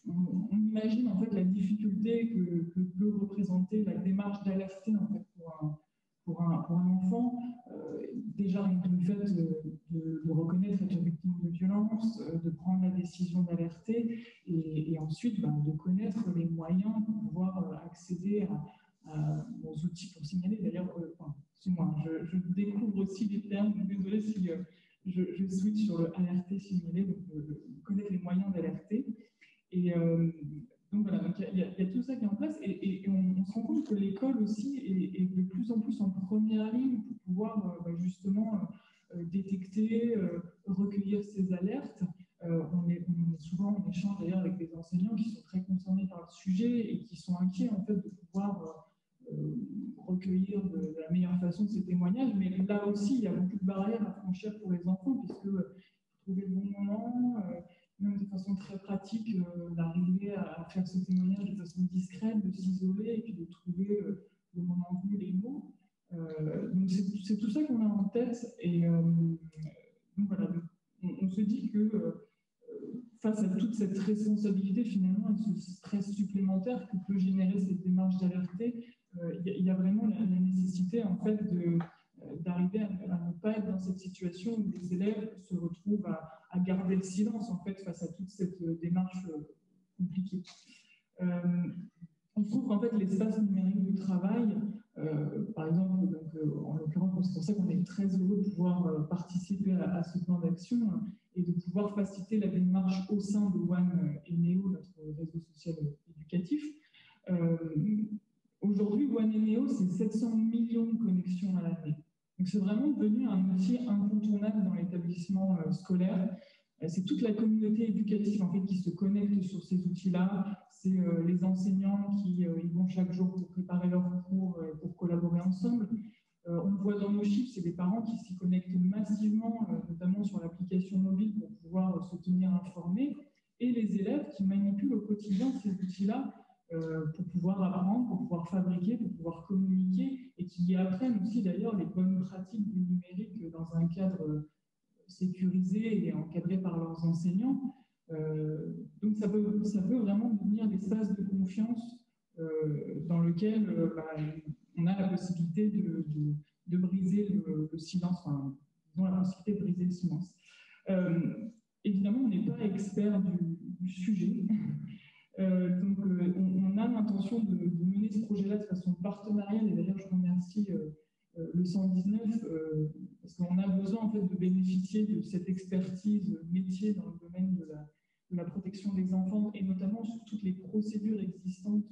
on imagine en fait la difficulté que peut représenter la démarche d'alerter en fait, pour un enfant. Déjà, rien que le fait de reconnaître être victime de violence, de prendre la décision d'alerter et ensuite de connaître les moyens pour pouvoir accéder aux outils pour signaler. D'ailleurs, excusez-moi, je découvre aussi les termes, désolée si je switch sur le alerter, signaler, donc connaître les moyens d'alerter. Et donc voilà, il y a tout ça qui est en place et on se rend compte que l'école aussi est de plus en plus en première ligne pour pouvoir justement détecter, recueillir ces alertes. On est souvent en échange d'ailleurs avec des enseignants qui sont très concernés par le sujet et qui sont inquiets en fait de pouvoir recueillir de la meilleure façon ces témoignages, mais là aussi il y a beaucoup de barrières à franchir pour les enfants puisque trouver le bon moment, même de façon très pratique, d'arriver à faire ce témoignage de façon discrète, de s'isoler et puis de trouver le moment venu, les mots. Donc c'est tout ça qu'on a en tête et donc voilà, on se dit que face à toute cette responsabilité finalement et ce stress supplémentaire que peut générer cette démarche d'alerter, il y a vraiment la nécessité en fait d'arriver à ne pas être dans cette situation où les élèves se retrouvent à garder le silence en fait face à toute cette démarche compliquée. Il se trouve qu'en fait l'espace numérique de travail, par exemple, donc, en l'occurrence, c'est pour ça qu'on est très heureux de pouvoir participer à ce plan d'action et de pouvoir faciliter la démarche au sein de One et Néo, notre réseau social éducatif. Aujourd'hui, One et Néo, c'est 700 millions de connexions à l'année. Donc c'est vraiment devenu un outil incontournable dans l'établissement scolaire. C'est toute la communauté éducative en fait, qui se connecte sur ces outils-là. C'est les enseignants qui y vont chaque jour pour préparer leurs cours et pour collaborer ensemble. On le voit dans nos chiffres, c'est des parents qui s'y connectent massivement, notamment sur l'application mobile pour pouvoir se tenir informés. Et les élèves qui manipulent au quotidien ces outils-là pour pouvoir apprendre, pour pouvoir fabriquer, pour pouvoir communiquer et qui y apprennent aussi d'ailleurs les bonnes pratiques du numérique dans un cadre sécurisé et encadré par leurs enseignants. Donc ça peut vraiment devenir l'espace de confiance dans lequel on a la possibilité de briser le silence, enfin, disons la possibilité de briser le silence. Évidemment, on n'est pas expert du sujet. Donc, on a l'intention de mener ce projet-là de façon partenariale, et d'ailleurs, je remercie le 119 parce qu'on a besoin en fait, de bénéficier de cette expertise métier dans le domaine de la protection des enfants et notamment sur toutes les procédures existantes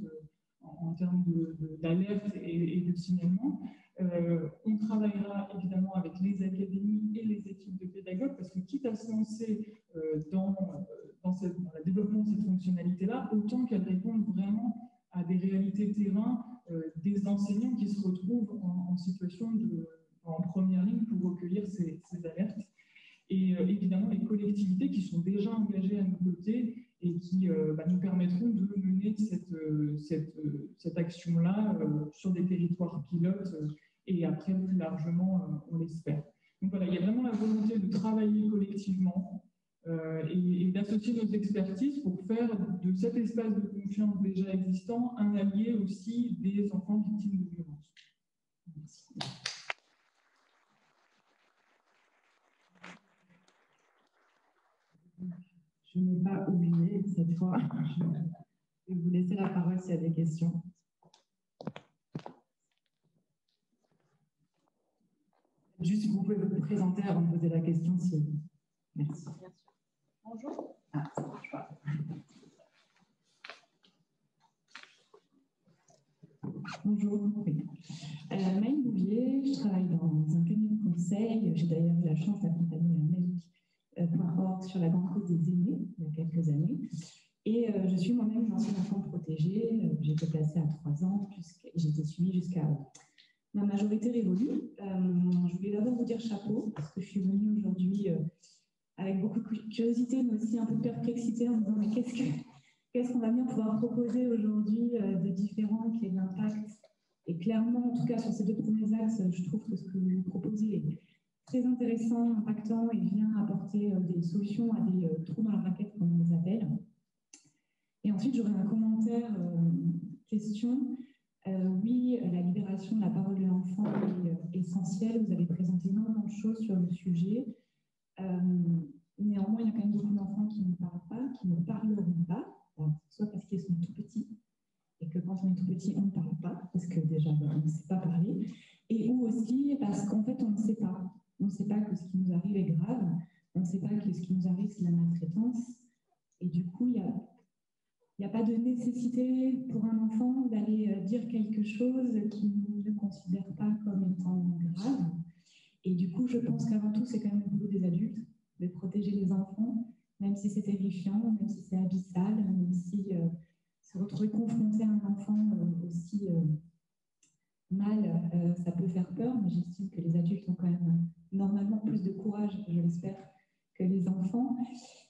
en termes d'alerte et de signalement. On travaillera évidemment avec les académies et les équipes de pédagogues parce que quitte à se lancer dans le développement de cette fonctionnalité-là, autant qu'elle réponde vraiment à des réalités terrain des enseignants qui se retrouvent en situation en première ligne pour recueillir ces alertes. Et évidemment, les collectivités qui sont déjà engagées à nos côtés et qui nous permettront de mener cette action-là sur des territoires pilotes et après, plus largement, on l'espère. Donc voilà, il y a vraiment la volonté de travailler collectivement et d'associer nos expertises pour faire de cet espace de confiance déjà existant un allié aussi des enfants victimes de violences. Merci. Je n'ai pas oublié cette fois. Je vais vous laisser la parole s'il y a des questions. Juste, vous pouvez vous présenter avant de poser la question. Merci. Bonjour. Ah, ça marche pas. Bonjour. Oui. Maï Bouvier, je travaille dans un cabinet de conseil. J'ai d'ailleurs eu la chance d'accompagner Malik.org sur la grande cause des aînés il y a quelques années. Et je suis moi-même une ancienne enfant protégée. J'ai été placée à 3 ans et j'ai été suivie jusqu'à ma majorité révolue. Je voulais d'abord vous dire chapeau parce que je suis venue aujourd'hui avec beaucoup de curiosité, mais aussi un peu de perplexité, en me disant mais qu'est-ce qu'on va bien pouvoir proposer aujourd'hui de différent, qui ait de l'impact. Et clairement, en tout cas sur ces 2 premiers axes, je trouve que ce que vous proposez est très intéressant, impactant et vient apporter des solutions à des trous dans la raquette, comme on les appelle. Et ensuite, j'aurais un commentaire, question. Oui, la libération de la parole de l'enfant est essentielle. Vous avez présenté énormément de choses sur le sujet. Néanmoins, il y a quand même beaucoup d'enfants qui ne parlent pas, qui ne parleront pas, soit parce qu'ils sont tout petits, et que quand on est tout petit, on ne parle pas, parce que déjà, on ne sait pas parler, et ou aussi parce qu'en fait, on ne sait pas. On ne sait pas que ce qui nous arrive est grave, on ne sait pas que ce qui nous arrive, c'est la maltraitance, et du coup, il n'y a pas de nécessité pour un enfant d'aller dire quelque chose qu'il ne considère pas comme étant grave. Et du coup, je pense qu'avant tout, c'est quand même le boulot des adultes de protéger les enfants, même si c'est terrifiant, même si c'est abyssal, même si se retrouver confronté à un enfant aussi mal, ça peut faire peur, mais j'estime que les adultes ont quand même normalement plus de courage, je l'espère, que les enfants.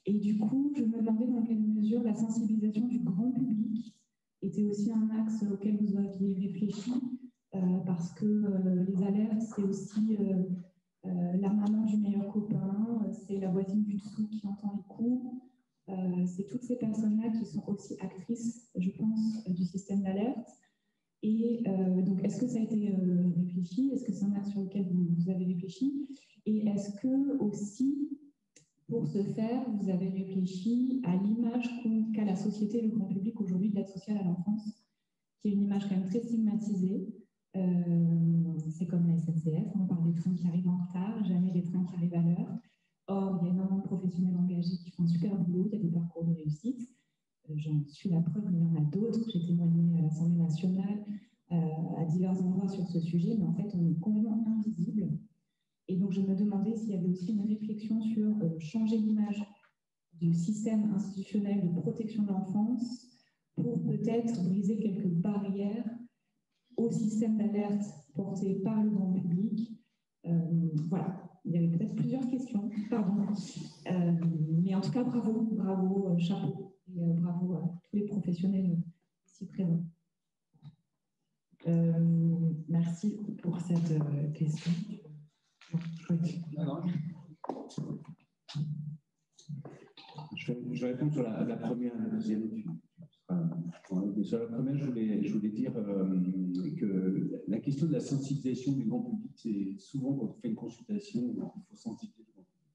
Et du coup, je me demandais dans quelle mesure la sensibilisation du grand public était aussi un axe auquel vous aviez réfléchi, parce que les alertes, c'est aussi la maman du meilleur copain, c'est la voisine du dessous qui entend les coups, c'est toutes ces personnes-là qui sont aussi actrices, je pense, du système d'alerte. Et donc, est-ce que ça a été réfléchi? Est-ce que c'est un axe sur lequel vous avez réfléchi? Et est-ce que aussi, pour ce faire, vous avez réfléchi à l'image qu'a la société et le grand public aujourd'hui de l'aide sociale à l'enfance, qui est une image quand même très stigmatisée? C'est comme la SNCF, on parle des trains qui arrivent en retard, jamais des trains qui arrivent à l'heure. Or, il y a énormément de professionnels engagés qui font un super boulot, il y a des parcours de réussite. J'en suis la preuve, mais il y en a d'autres. J'ai témoigné à l'Assemblée nationale, à divers endroits sur ce sujet, mais en fait, on est complètement invisible. Et donc, je me demandais s'il y avait aussi une réflexion sur changer l'image du système institutionnel de protection de l'enfance pour peut-être briser quelques barrières au système d'alerte porté par le grand public. Voilà, il y avait peut-être plusieurs questions, pardon. Mais en tout cas, bravo, bravo, chapeau. Et bravo à tous les professionnels ici présents. Merci pour cette question. Je vais répondre sur la première et la deuxième. Sur la première, je voulais dire que la question de la sensibilisation du grand public, c'est souvent quand on fait une consultation, il faut sensibiliser le grand public.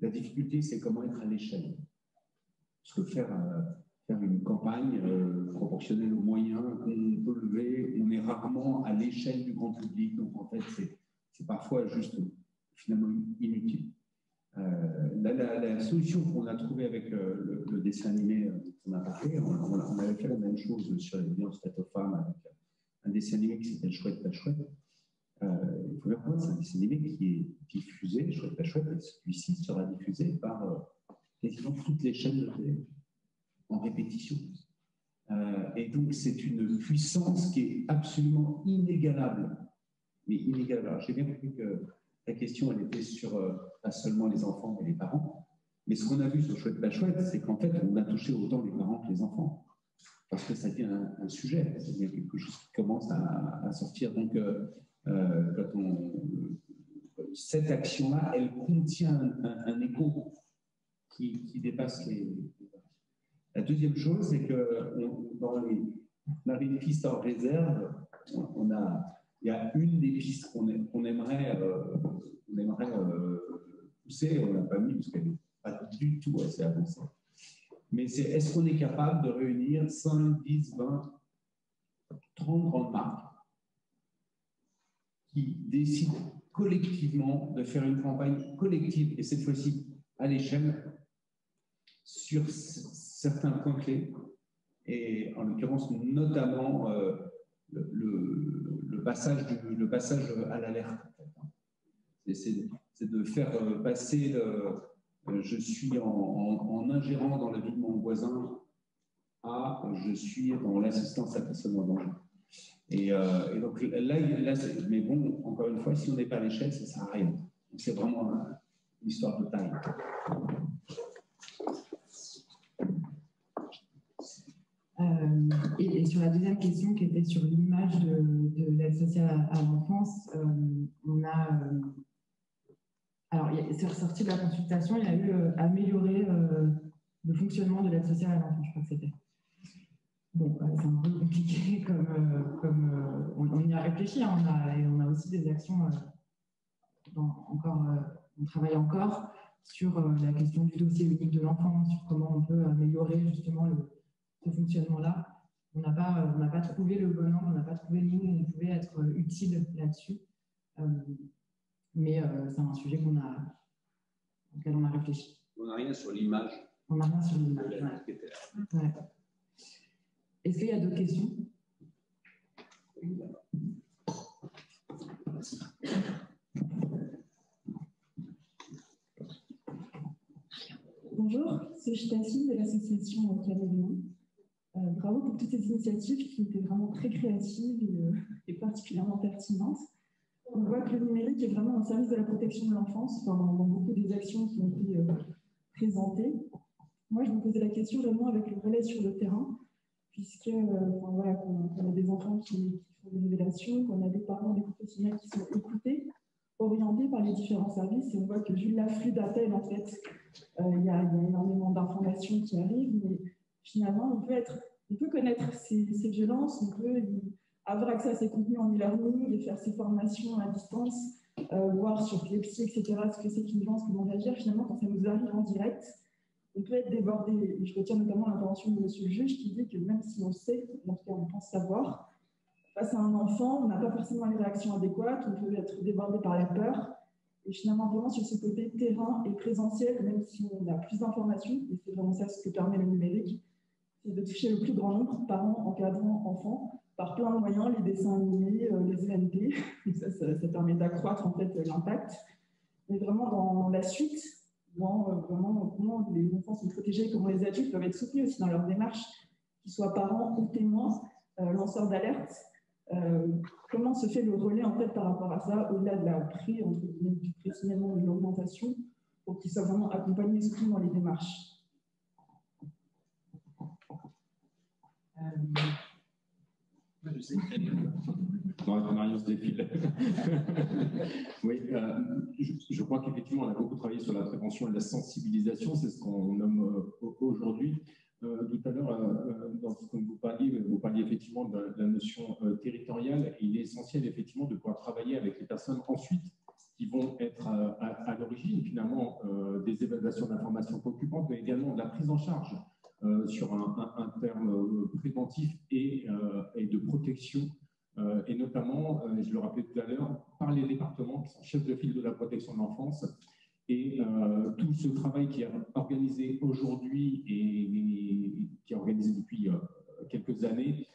La difficulté, c'est comment être à l'échelle. Parce que faire une campagne proportionnelle aux moyens qu'on peut lever, on est rarement à l'échelle du grand public. Donc, en fait, c'est parfois juste finalement inutile. La solution qu'on a trouvée avec le dessin animé qu'on a parlé, on avait fait la même chose sur les violences faites aux femmes avec un dessin animé qui s'appelle Chouette pas chouette. Il faut voir, c'est un dessin animé qui est diffusé, Chouette pas chouette, et celui-ci sera diffusé par quasiment toutes les chaînes de télé en répétition. Et donc, c'est une puissance qui est absolument inégalable. Mais inégalable. Alors, j'ai bien compris que la question, elle était sur pas seulement les enfants, mais les parents. Mais ce qu'on a vu sur Chouette pas chouette, c'est qu'en fait, on a touché autant les parents que les enfants. Parce que ça devient un sujet, ça devient quelque chose qui commence à sortir. Donc, cette action-là, elle contient un écho qui dépasse les... La deuxième chose, c'est que on avait une piste en réserve. Il y a une des pistes qu'on aimerait pousser, on ne l'a pas mis parce qu'elle n'est pas du tout assez avancée. Mais c'est est-ce qu'on est capable de réunir 5, 10, 20, 30 grandes marques qui décident collectivement de faire une campagne collective, et cette fois-ci à l'échelle, sur certains points clés, et en l'occurrence notamment le passage à l'alerte. C'est de faire passer je suis en ingérant dans la vie de mon voisin à je suis dans l'assistance à la personne en danger. Et donc là mais bon, encore une fois, si on n'est pas à l'échelle, ça ne sert à rien. C'est vraiment histoire de taille. Et sur la deuxième question qui était sur l'image de l'aide sociale à l'enfance, on a... alors, c'est ressorti de la consultation, il y a eu améliorer le fonctionnement de l'aide sociale à l'enfance, je crois que c'était. Bon, c'est un peu compliqué comme on y a réfléchi, hein, on a aussi des actions, on travaille encore sur la question du dossier unique de l'enfant, sur comment on peut améliorer justement ce fonctionnement-là. On n'a pas trouvé le bon angle, on n'a pas trouvé l'île où on pouvait être utile là-dessus. Mais c'est un sujet auquel on a réfléchi. On n'a rien sur l'image. On n'a rien sur l'image. Ouais. Est-ce qu'il y a d'autres questions? Bonjour, c'est Chitassine de l'association Caméléon. Bravo pour toutes ces initiatives qui étaient vraiment très créatives et particulièrement pertinentes. On voit que le numérique est vraiment au service de la protection de l'enfance dans beaucoup des actions qui ont été présentées. Moi, je me posais la question vraiment avec le relais sur le terrain, puisque voilà, qu'on a des enfants qui font des révélations, qu'on a des parents, des professionnels qui sont écoutés, orientés par les différents services, et on voit que vu l'afflux d'appels, en fait, il y a énormément d'informations qui arrivent, mais finalement, on peut connaître ces violences, on peut avoir accès à ces contenus en e-learning et faire ces formations à distance, voir sur Clepsy, etc., ce que c'est qu'une violence, comment réagir. Finalement, quand ça nous arrive en direct, on peut être débordé. Et je retiens notamment l'intervention de monsieur le juge qui dit que même si on sait, en tout cas on pense savoir, face à un enfant, on n'a pas forcément les réactions adéquates, on peut être débordé par la peur. Et finalement, vraiment sur ce côté terrain et présentiel, même si on a plus d'informations, et c'est vraiment ça ce que permet le numérique, c'est de toucher le plus grand nombre, parents, encadrants, enfants, par plein de moyens, les dessins animés, les ENT, et ça permet d'accroître en fait l'impact. Mais vraiment dans la suite, vraiment comment les enfants sont protégés, comment les adultes peuvent être soutenus aussi dans leur démarche, qu'ils soient parents ou témoins, lanceurs d'alerte. Comment se fait le relais en fait par rapport à ça, au-delà de la du pré-signalement de l'augmentation, pour qu'ils soient vraiment accompagnés et soutenus dans les démarches. Je sais. Marion se défile. Oui, je crois qu'effectivement, on a beaucoup travaillé sur la prévention et la sensibilisation, c'est ce qu'on nomme aujourd'hui. Tout à l'heure, dans ce que vous parliez effectivement de la notion territoriale, et il est essentiel effectivement de pouvoir travailler avec les personnes ensuite qui vont être à l'origine finalement des évaluations d'informations préoccupantes, mais également de la prise en charge sur un terme préventif et de protection, et notamment, je le rappelais tout à l'heure, par les départements qui sont chefs de file de la protection de l'enfance. Et tout ce travail qui est organisé aujourd'hui et qui est organisé depuis quelques années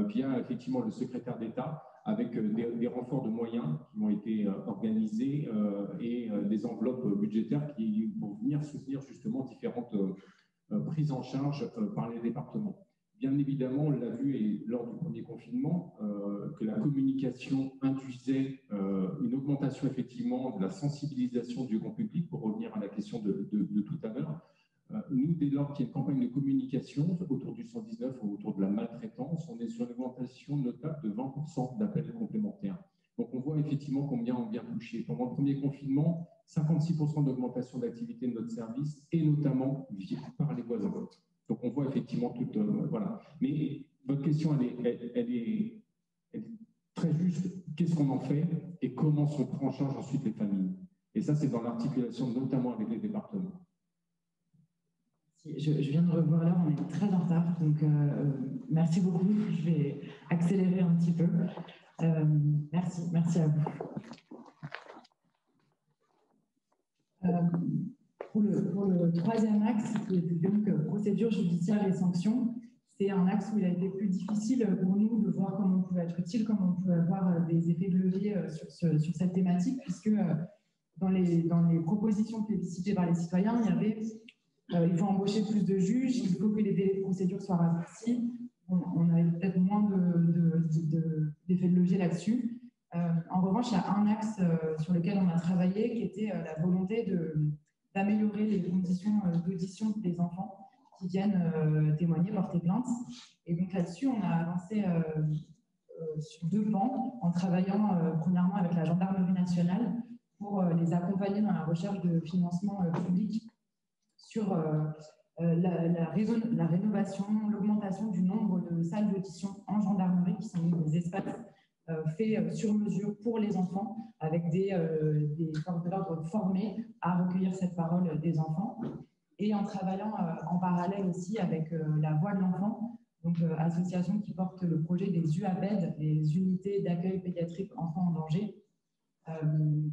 via effectivement le secrétaire d'État, avec des renforts de moyens qui ont été organisés et des enveloppes budgétaires qui vont venir soutenir justement différentes prises en charge par les départements. Bien évidemment, on l'a vu lors du premier confinement, que la communication induisait une augmentation effectivement de la sensibilisation du grand public, pour revenir à la question de tout à l'heure. Nous, dès lors qu'il y a une campagne de communication autour du 119 ou autour de la maltraitance, on est sur une augmentation notable de 20% d'appels complémentaires. Donc on voit effectivement combien on vient toucher. Pendant le premier confinement, 56% d'augmentation d'activité de notre service, et notamment par les voisins. Donc on voit effectivement toute... voilà. Mais votre question, elle est très juste. Qu'est-ce qu'on en fait et comment sont pris en charge ensuite les familles? Et ça, c'est dans l'articulation notamment avec les départements. Je viens de revoir là, on est très en retard, donc merci beaucoup. Je vais accélérer un petit peu. Merci à vous. Pour le troisième axe, qui est donc procédure judiciaire et sanctions, c'est un axe où il a été plus difficile pour nous de voir comment on pouvait être utile, comment on pouvait avoir des effets de levier sur cette thématique, puisque dans les propositions plébiscitées par les citoyens, il y avait il faut embaucher plus de juges, il faut que les délais de procédure soient raccourcis. On avait peut-être moins d'effets de levier là-dessus. En revanche, il y a un axe sur lequel on a travaillé qui était la volonté d'améliorer les conditions d'audition des enfants qui viennent témoigner, porter plainte. Et donc là-dessus, on a avancé sur 2 pans, en travaillant premièrement avec la gendarmerie nationale pour les accompagner dans la recherche de financement public sur la rénovation, l'augmentation du nombre de salles d'audition en gendarmerie, qui sont des espaces faits sur mesure pour les enfants, avec des forces de l'ordre formés à recueillir cette parole des enfants, et en travaillant en parallèle aussi avec la Voix de l'enfant, donc association qui porte le projet des UAPED, les unités d'accueil pédiatrique enfants en danger,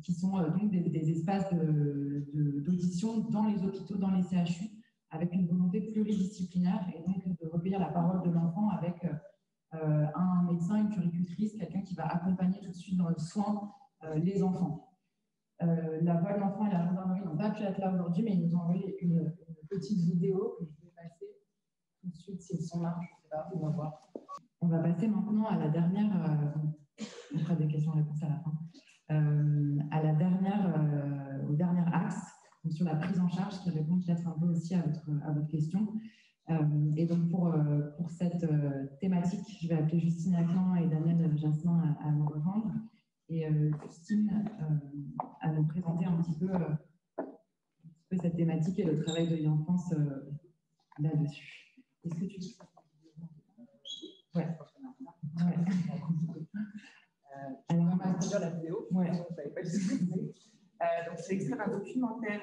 qui sont donc des espaces d'audition dans les hôpitaux, dans les CHU, avec une volonté pluridisciplinaire, et donc de recueillir la parole de l'enfant avec un médecin, une puéricultrice, quelqu'un qui va accompagner tout de suite dans le soin les enfants. La Voix de l'enfant et la gendarmerie n'ont pas pu être là aujourd'hui, mais ils nous ont envoyé une petite vidéo que je vais passer tout de suite, s'ils sont là, je ne sais pas, on va voir. On va passer maintenant à la dernière, on fera des questions-réponses à la fin, au dernier axe, donc sur la prise en charge, qui répond peut-être un peu aussi à votre question. Et donc pour cette thématique, je vais appeler Justine Aclan et Daniel Jasmin à nous rejoindre. Et Justine à nous présenter un petit peu cette thématique et le travail de l'enfance là-dessus. Est-ce que tu veux? Ouais. Alors, on va introduire la vidéo. Ouais. On ne savait pas du tout. Donc, c'est extrait d'un documentaire.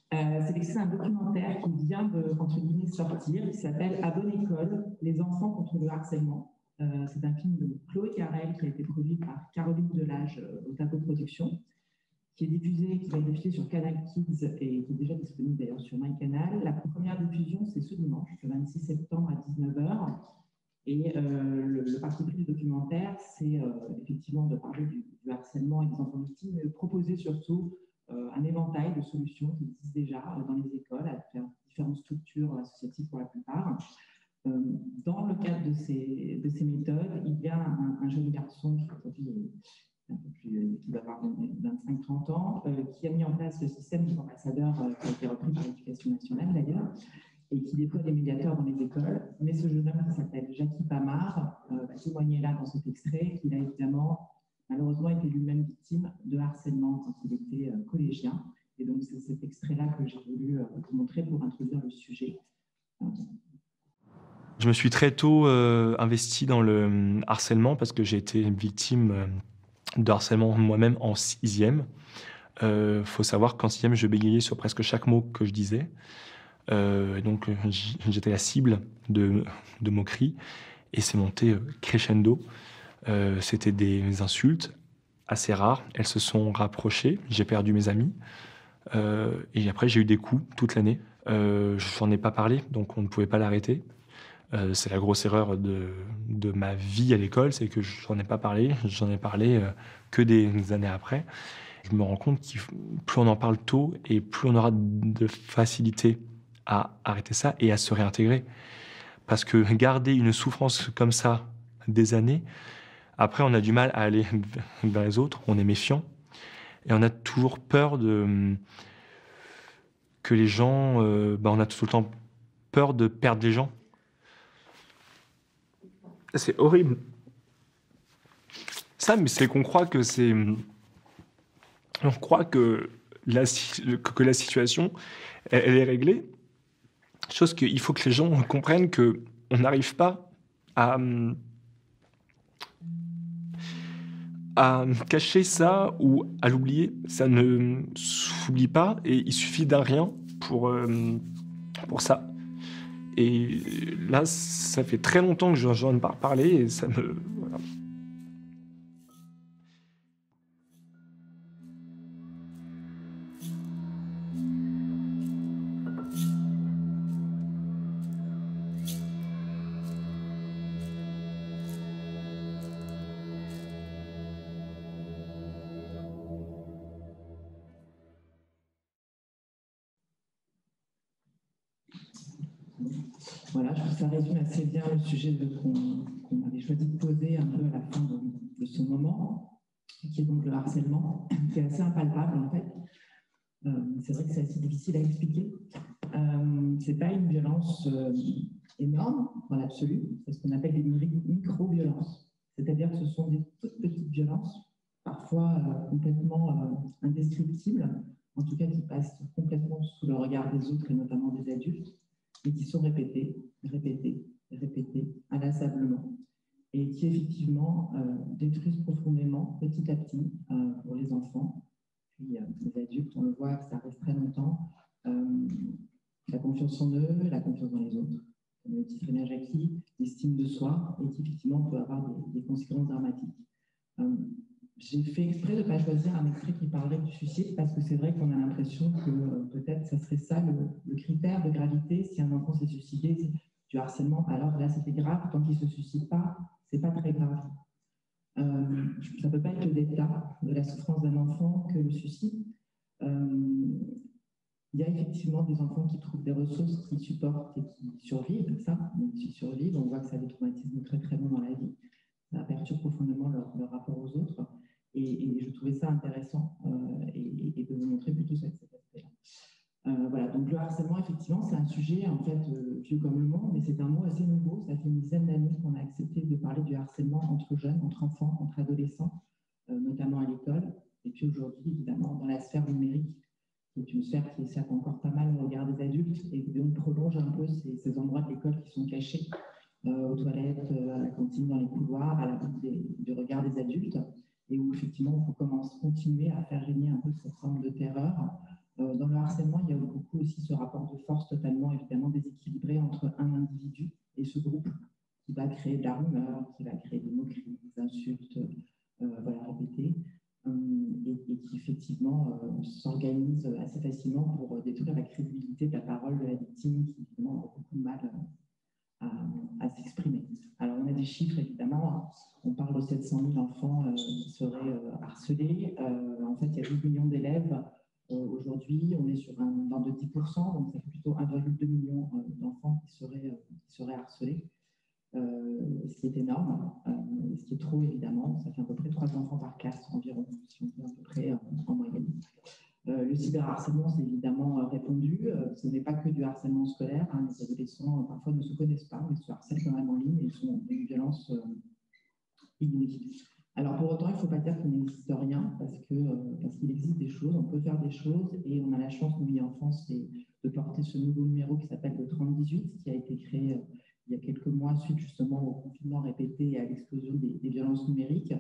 C'est l'extrait d'un documentaire qui vient de, entre guillemets, sortir, qui s'appelle À bonne école, les enfants contre le harcèlement. C'est un film de Chloé Carrel qui a été produit par Caroline Delage au Tableau Production, qui va être diffusé sur Canal Kids et qui est déjà disponible d'ailleurs sur MyCanal. La première diffusion, c'est ce dimanche, le 26 septembre à 19h. Et le parti pris du documentaire, c'est effectivement de parler du harcèlement et des enfants victimes, mais de proposer surtout un éventail de solutions qui existent déjà dans les écoles, à différentes structures associatives pour la plupart. Dans le cadre de ces méthodes, il y a un jeune garçon qui aujourd'hui qui va avoir 25-30 ans, qui a mis en place le système des ambassadeurs qui a été repris par l'Éducation nationale d'ailleurs, et qui déploie des médiateurs dans les écoles. Mais ce jeune homme qui s'appelle Jackie Pamard va témoigner là dans cet extrait qu'il a évidemment, malheureusement, été lui-même victime de harcèlement quand il était collégien. Et donc c'est cet extrait-là que j'ai voulu vous montrer pour introduire le sujet. Je me suis très tôt investi dans le harcèlement parce que j'ai été victime de harcèlement moi-même en 6e. Faut savoir qu'en 6e, je bégayais sur presque chaque mot que je disais. Donc j'étais la cible de moqueries et c'est monté crescendo. C'était des insultes assez rares. Elles se sont rapprochées. J'ai perdu mes amis. Et après, j'ai eu des coups toute l'année. Je n'en ai pas parlé, donc on ne pouvait pas l'arrêter. C'est la grosse erreur de ma vie à l'école, c'est que je n'en ai pas parlé. J'en ai parlé que des années après. Je me rends compte que plus on en parle tôt et plus on aura de facilité à arrêter ça et à se réintégrer. Parce que garder une souffrance comme ça des années, après on a du mal à aller vers les autres, on est méfiant et on a toujours peur que les gens... on a tout le temps peur de perdre les gens. C'est horrible. Ça, mais c'est qu'on croit que c'est... On croit que la situation, elle est réglée. Chose qu'il faut que les gens comprennent qu'on n'arrive pas à cacher ça ou à l'oublier. Ça ne s'oublie pas et il suffit d'un rien pour ça. Et là, ça fait très longtemps que j'en ai pas reparlé et ça me... Voilà. Voilà, je trouve que ça résume assez bien le sujet qu'on avait choisi de poser un peu à la fin de ce moment, qui est donc le harcèlement, qui est assez impalpable en fait. C'est vrai que c'est assez difficile à expliquer. Ce n'est pas une violence énorme dans l'absolu, c'est ce qu'on appelle des micro-violences. C'est-à-dire que ce sont des toutes petites violences, parfois complètement indescriptibles, en tout cas qui passent complètement sous le regard des autres et notamment des adultes, et qui sont répétées, répétées, répétées, inlassablement, et qui effectivement détruisent profondément, petit à petit, pour les enfants. Puis les adultes, on le voit que ça reste très longtemps, la confiance en eux, la confiance dans les autres, comme le dit très bien Jackie, l'estime de soi, et qui effectivement peut avoir des conséquences dramatiques. J'ai fait exprès de ne pas choisir un extrait qui parlerait du suicide, parce que c'est vrai qu'on a l'impression que peut-être ça serait ça le critère de gravité. Si un enfant s'est suicidé du harcèlement, alors là c'était grave, tant qu'il ne se suicide pas, c'est pas très grave. Ça ne peut pas être l'état de la souffrance d'un enfant que le suicide. Il y a effectivement des enfants qui trouvent des ressources, qui supportent et qui survivent, ça, mais qui survivent. On voit que ça a des traumatismes très très longs dans la vie. Ça perturbe profondément leur rapport aux autres. Et je trouvais ça intéressant et de vous montrer plutôt cet aspect-là. Voilà, donc le harcèlement, effectivement, c'est un sujet en fait vieux comme le monde, mais c'est un mot assez nouveau. Ça fait une dizaine d'années qu'on a accepté de parler du harcèlement entre jeunes, entre enfants, entre adolescents, notamment à l'école. Et puis aujourd'hui, évidemment, dans la sphère numérique, qui est une sphère qui échappe encore pas mal au regard des adultes et qui donc prolonge un peu ces endroits de l'école qui sont cachés aux toilettes, à la cantine, dans les couloirs, à l'abri du regard des adultes, et où effectivement on peut continuer à faire régner un peu cette forme de terreur. Dans le harcèlement, il y a beaucoup aussi ce rapport de force totalement évidemment déséquilibré entre un individu et ce groupe qui va créer de la rumeur, qui va créer des moqueries, des insultes voilà, répétées, et qui effectivement s'organise assez facilement pour détruire la crédibilité de la parole de la victime qui évidemment a beaucoup de mal à s'exprimer. Alors on a des chiffres évidemment, on parle de 700 000 enfants qui seraient harcelés. En fait, il y a 12 millions d'élèves. Aujourd'hui, on est sur un ordre de 10%, donc ça fait plutôt 1,2 million d'enfants qui seraient harcelés, ce qui est énorme, ce qui est trop évidemment. Ça fait à peu près 3 enfants par classe environ, si on peut à peu près en moyenne. Le cyberharcèlement, c'est évidemment répandu. Ce n'est pas que du harcèlement scolaire. Hein. Les adolescents parfois ne se connaissent pas, mais se harcèlent quand même en ligne et sont d'une violence inouïe. Alors pour autant, il ne faut pas dire qu'il n'existe rien, parce qu'il existe des choses, on peut faire des choses, et on a la chance, nous, en France, de porter ce nouveau numéro qui s'appelle le 3018, qui a été créé il y a quelques mois suite justement au confinement répété et à l'explosion des violences numériques.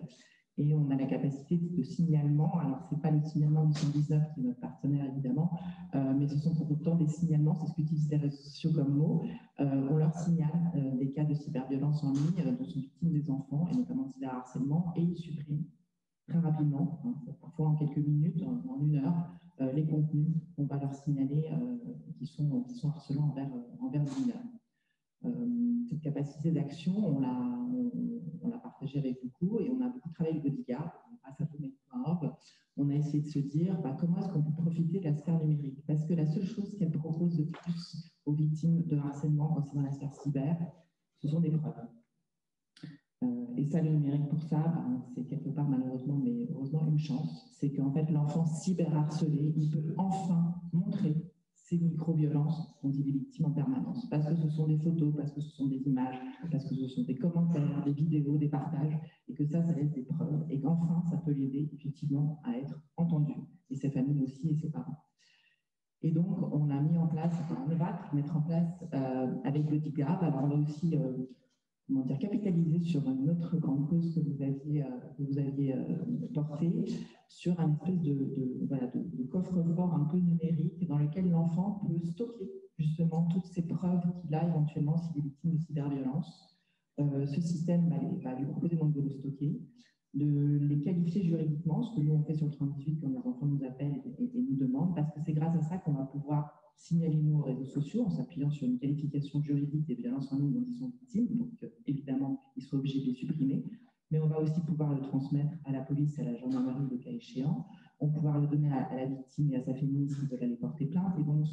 Et on a la capacité de signalement. Alors, ce n'est pas le signalement du 119 qui est notre partenaire, évidemment, mais ce sont pour autant des signalements, c'est ce qu'utilisent les réseaux sociaux comme mot. On leur signale des cas de cyberviolence en ligne dont sont victimes des enfants, et notamment de cyberharcèlement, et ils suppriment très rapidement, hein, parfois en quelques minutes, en 1 heure, les contenus qu'on va leur signaler qui sont harcelants envers les mineurs. Cette capacité d'action, on l'a partagée avec beaucoup, et on a beaucoup travaillé avec Bodyguard, grâce à Domain.org. On a essayé de se dire comment est-ce qu'on peut profiter de la sphère numérique, parce que la seule chose qu'elle propose de plus aux victimes de harcèlement quand c'est dans la sphère cyber, ce sont des preuves. Et ça, le numérique pour ça, c'est quelque part malheureusement, mais heureusement une chance, c'est qu'en fait l'enfant cyberharcelé, il peut enfin montrer ces micro-violences dont il est victime en permanence, parce que ce sont des photos, parce que ce sont des images, parce que ce sont des commentaires, des vidéos, des partages, et que ça laisse des preuves, et qu'enfin, ça peut l'aider effectivement à être entendu, et ses familles aussi, et ses parents. Et donc, on a mis en place, on va mettre en place avec Bodyguard, alors on va aussi capitaliser sur une autre grande cause que vous aviez portée, sur un espèce de coffre-fort un peu numérique dans lequel l'enfant peut stocker justement toutes ces preuves qu'il a éventuellement s'il est victime de cyberviolence. Ce système va lui proposer donc de le stocker, de les qualifier juridiquement, ce que nous on fait sur le 3018 quand les enfants nous appellent et nous demandent, parce que c'est grâce à ça qu'on va pouvoir signaler nous aux réseaux sociaux en s'appuyant sur une qualification juridique des violences en ligne dont ils sont victimes, donc évidemment ils sont obligés de les supprimer, mais on va aussi pouvoir le transmettre à la police, à la gendarmerie le cas échéant, on va pouvoir le donner à la victime et à sa famille s'ils veulent aller porter plainte, et donc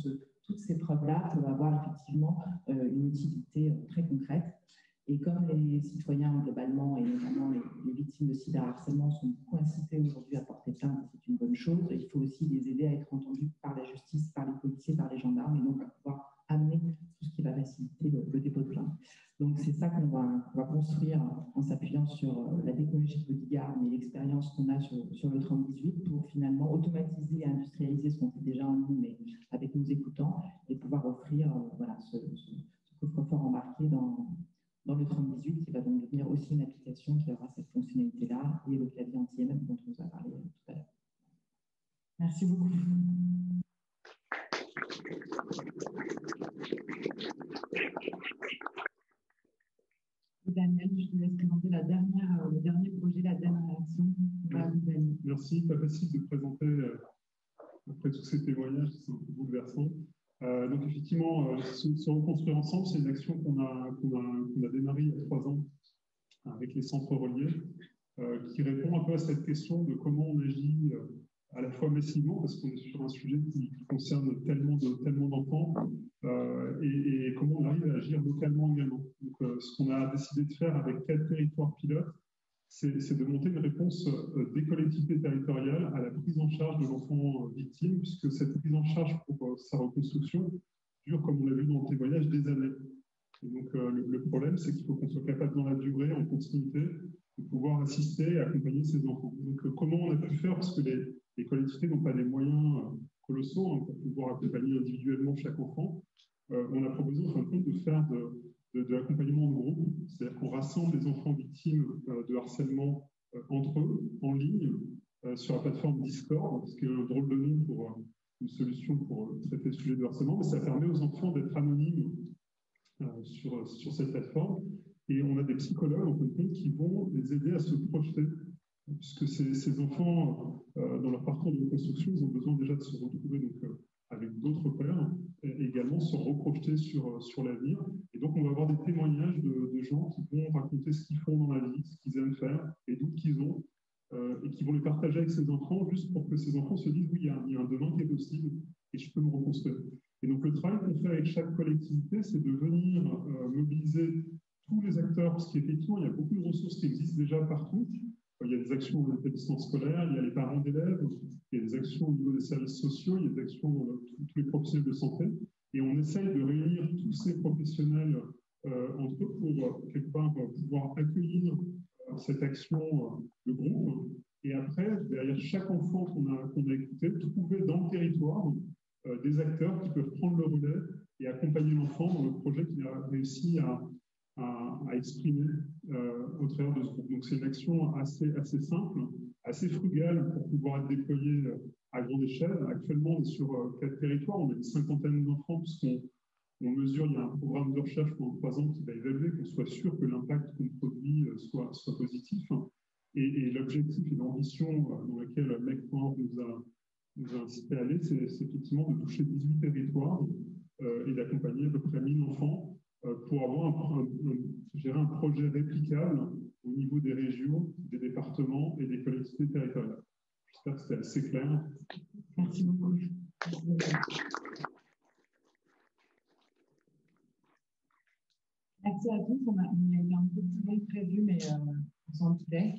toutes ces preuves-là peuvent avoir effectivement une utilité très concrète. Et comme les citoyens globalement, et notamment les victimes de cyberharcèlement, sont beaucoup incités aujourd'hui à porter plainte, c'est une bonne chose. Il faut aussi les aider à être entendus par la justice, par les policiers, par les gendarmes, et donc à pouvoir amener tout ce qui va faciliter le dépôt de plainte. Donc c'est ça qu'on va construire en s'appuyant sur la technologie de bodyguard et l'expérience qu'on a sur le 3018 pour finalement automatiser et industrialiser ce qu'on fait déjà en nous, mais avec nos écoutants, et pouvoir offrir voilà, ce coffre-fort embarqué dans le 3018 qui va donc devenir aussi une application qui aura cette fonctionnalité-là et le clavier anti-EMF dont on vous a parlé tout à l'heure. Merci beaucoup. Daniel, je te laisse présenter le dernier projet, la dernière action. Merci, pas facile de présenter après tous ces témoignages qui sont un peu bouleversants. Donc effectivement, se reconstruire ensemble, c'est une action qu'on a démarrée il y a 3 ans avec les centres reliés, qui répond un peu à cette question de comment on agit à la fois massivement, parce qu'on est sur un sujet qui concerne tellement d'enfants, et comment on arrive à agir localement également. Donc, ce qu'on a décidé de faire avec 4 territoires pilotes, c'est de monter une réponse des collectivités territoriales à la prise en charge de l'enfant victime, puisque cette prise en charge pour sa reconstruction dure, comme on l'a vu dans le témoignage, des années. Et donc, le problème, c'est qu'il faut qu'on soit capable dans la durée, en continuité, de pouvoir assister et accompagner ces enfants. Donc, comment on a pu faire, parce que les collectivités n'ont pas des moyens colossaux pour pouvoir accompagner individuellement chaque enfant, on a proposé en fin de compte de faire de l'accompagnement de groupe, c'est-à-dire qu'on rassemble les enfants victimes de harcèlement entre eux, en ligne, sur la plateforme Discord, ce qui est un drôle de nom pour une solution pour traiter le sujet de harcèlement, mais ça permet aux enfants d'être anonymes sur cette plateforme. Et on a des psychologues, en fin de compte, qui vont les aider à se projeter, puisque ces enfants, dans leur parcours de reconstruction, ils ont besoin déjà de se retrouver donc, avec d'autres pères, et également se reprojeter sur l'avenir. Et donc, on va avoir des témoignages de gens qui vont raconter ce qu'ils font dans la vie, ce qu'ils aiment faire, les doutes qu'ils ont, et qui vont les partager avec ces enfants, juste pour que ces enfants se disent, oui, il y a un demain qui est possible, et je peux me reconstruire. Et donc, le travail qu'on fait avec chaque collectivité, c'est de venir mobiliser tous les acteurs, parce qu'effectivement, il y a beaucoup de ressources qui existent déjà partout. Il y a des actions dans l'établissement scolaire, il y a les parents d'élèves, il y a des actions au niveau des services sociaux, il y a des actions dans tous les professionnels de santé. Et on essaye de réunir tous ces professionnels entre eux pour, quelque part, pouvoir accueillir cette action de groupe. Et après, derrière chaque enfant qu'on a écouté, trouver dans le territoire des acteurs qui peuvent prendre le relais et accompagner l'enfant dans le projet qu'il a réussi à exprimer au travers de ce groupe. Donc c'est une action assez simple, assez frugale pour pouvoir être déployée à grande échelle. Actuellement, on est sur 4 territoires, on a une 50aine d'enfants, puisqu'on mesure, il y a un programme de recherche pendant 3 ans qui va évaluer, qu'on soit sûr que l'impact qu'on produit soit positif. Et l'objectif et l'ambition dans laquelle MEC.org nous a incité à aller, c'est effectivement de toucher 18 territoires et d'accompagner à peu près 1000 enfants pour avoir gérer un projet réplicable au niveau des régions, des départements et des collectivités territoriales. J'espère que c'était assez clair. Merci beaucoup. Merci à tous. On a eu un peu plus long que prévu, mais on s'en doutait.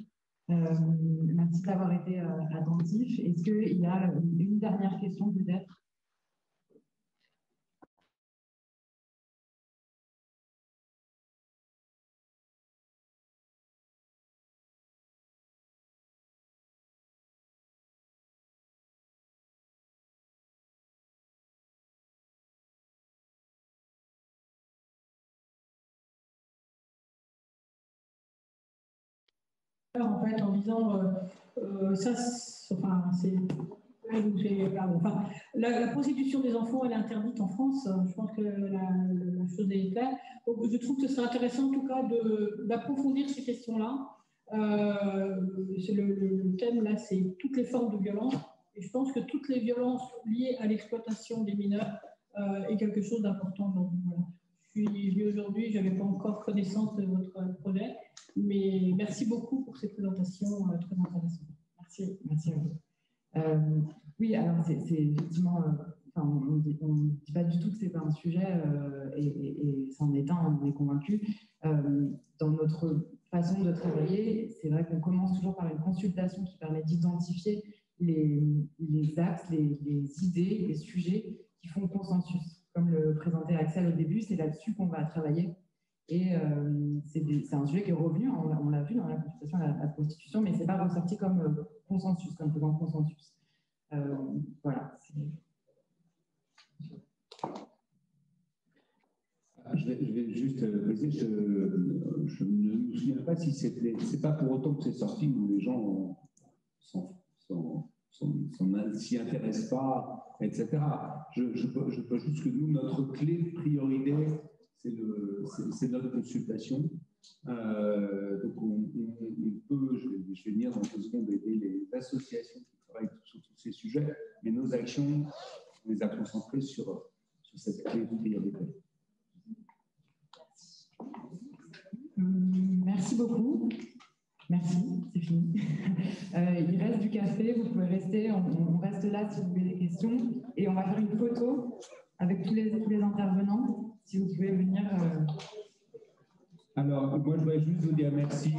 Merci d'avoir été attentifs. Est-ce qu'il y a une dernière question peut-être? En fait, en disant la prostitution des enfants, elle est interdite en France. Je pense que la chose est claire. Donc, je trouve que ce serait intéressant, en tout cas, d'approfondir ces questions-là. Le thème, là, c'est toutes les formes de violence. Et je pense que toutes les violences liées à l'exploitation des mineurs est quelque chose d'important. Donc, voilà. Je suis venue aujourd'hui, je n'avais pas encore connaissance de votre projet. Mais merci beaucoup pour ces présentations très intéressantes. Merci à vous. Oui, alors c'est effectivement, on ne dit pas du tout que ce n'est pas un sujet, et c'en est un, on est convaincu. Dans notre façon de travailler, c'est vrai qu'on commence toujours par une consultation qui permet d'identifier les axes, les idées, les sujets qui font consensus. Comme le présentait Axel au début, c'est là-dessus qu'on va travailler. Et c'est un sujet qui est revenu, on l'a vu dans la consultation à la prostitution, mais ce n'est pas ressorti comme consensus, comme faisant consensus. Voilà. Je vais juste préciser, je ne me souviens pas si c'est pas pour autant que c'est sorti où les gens s'y intéressent pas, etc. Je peux juste que nous, notre clé de priorité, c'est notre consultation. Donc on peut, je vais venir dans 2 secondes aider les associations qui travaillent sur tous ces sujets, mais nos actions, on les a concentrées sur cette clé de priorité. Merci beaucoup. Merci, c'est fini. Il reste du café, vous pouvez rester, on reste là si vous avez des questions. Et on va faire une photo avec tous les intervenants, si vous pouvez venir. Alors, moi, je voudrais juste vous dire merci.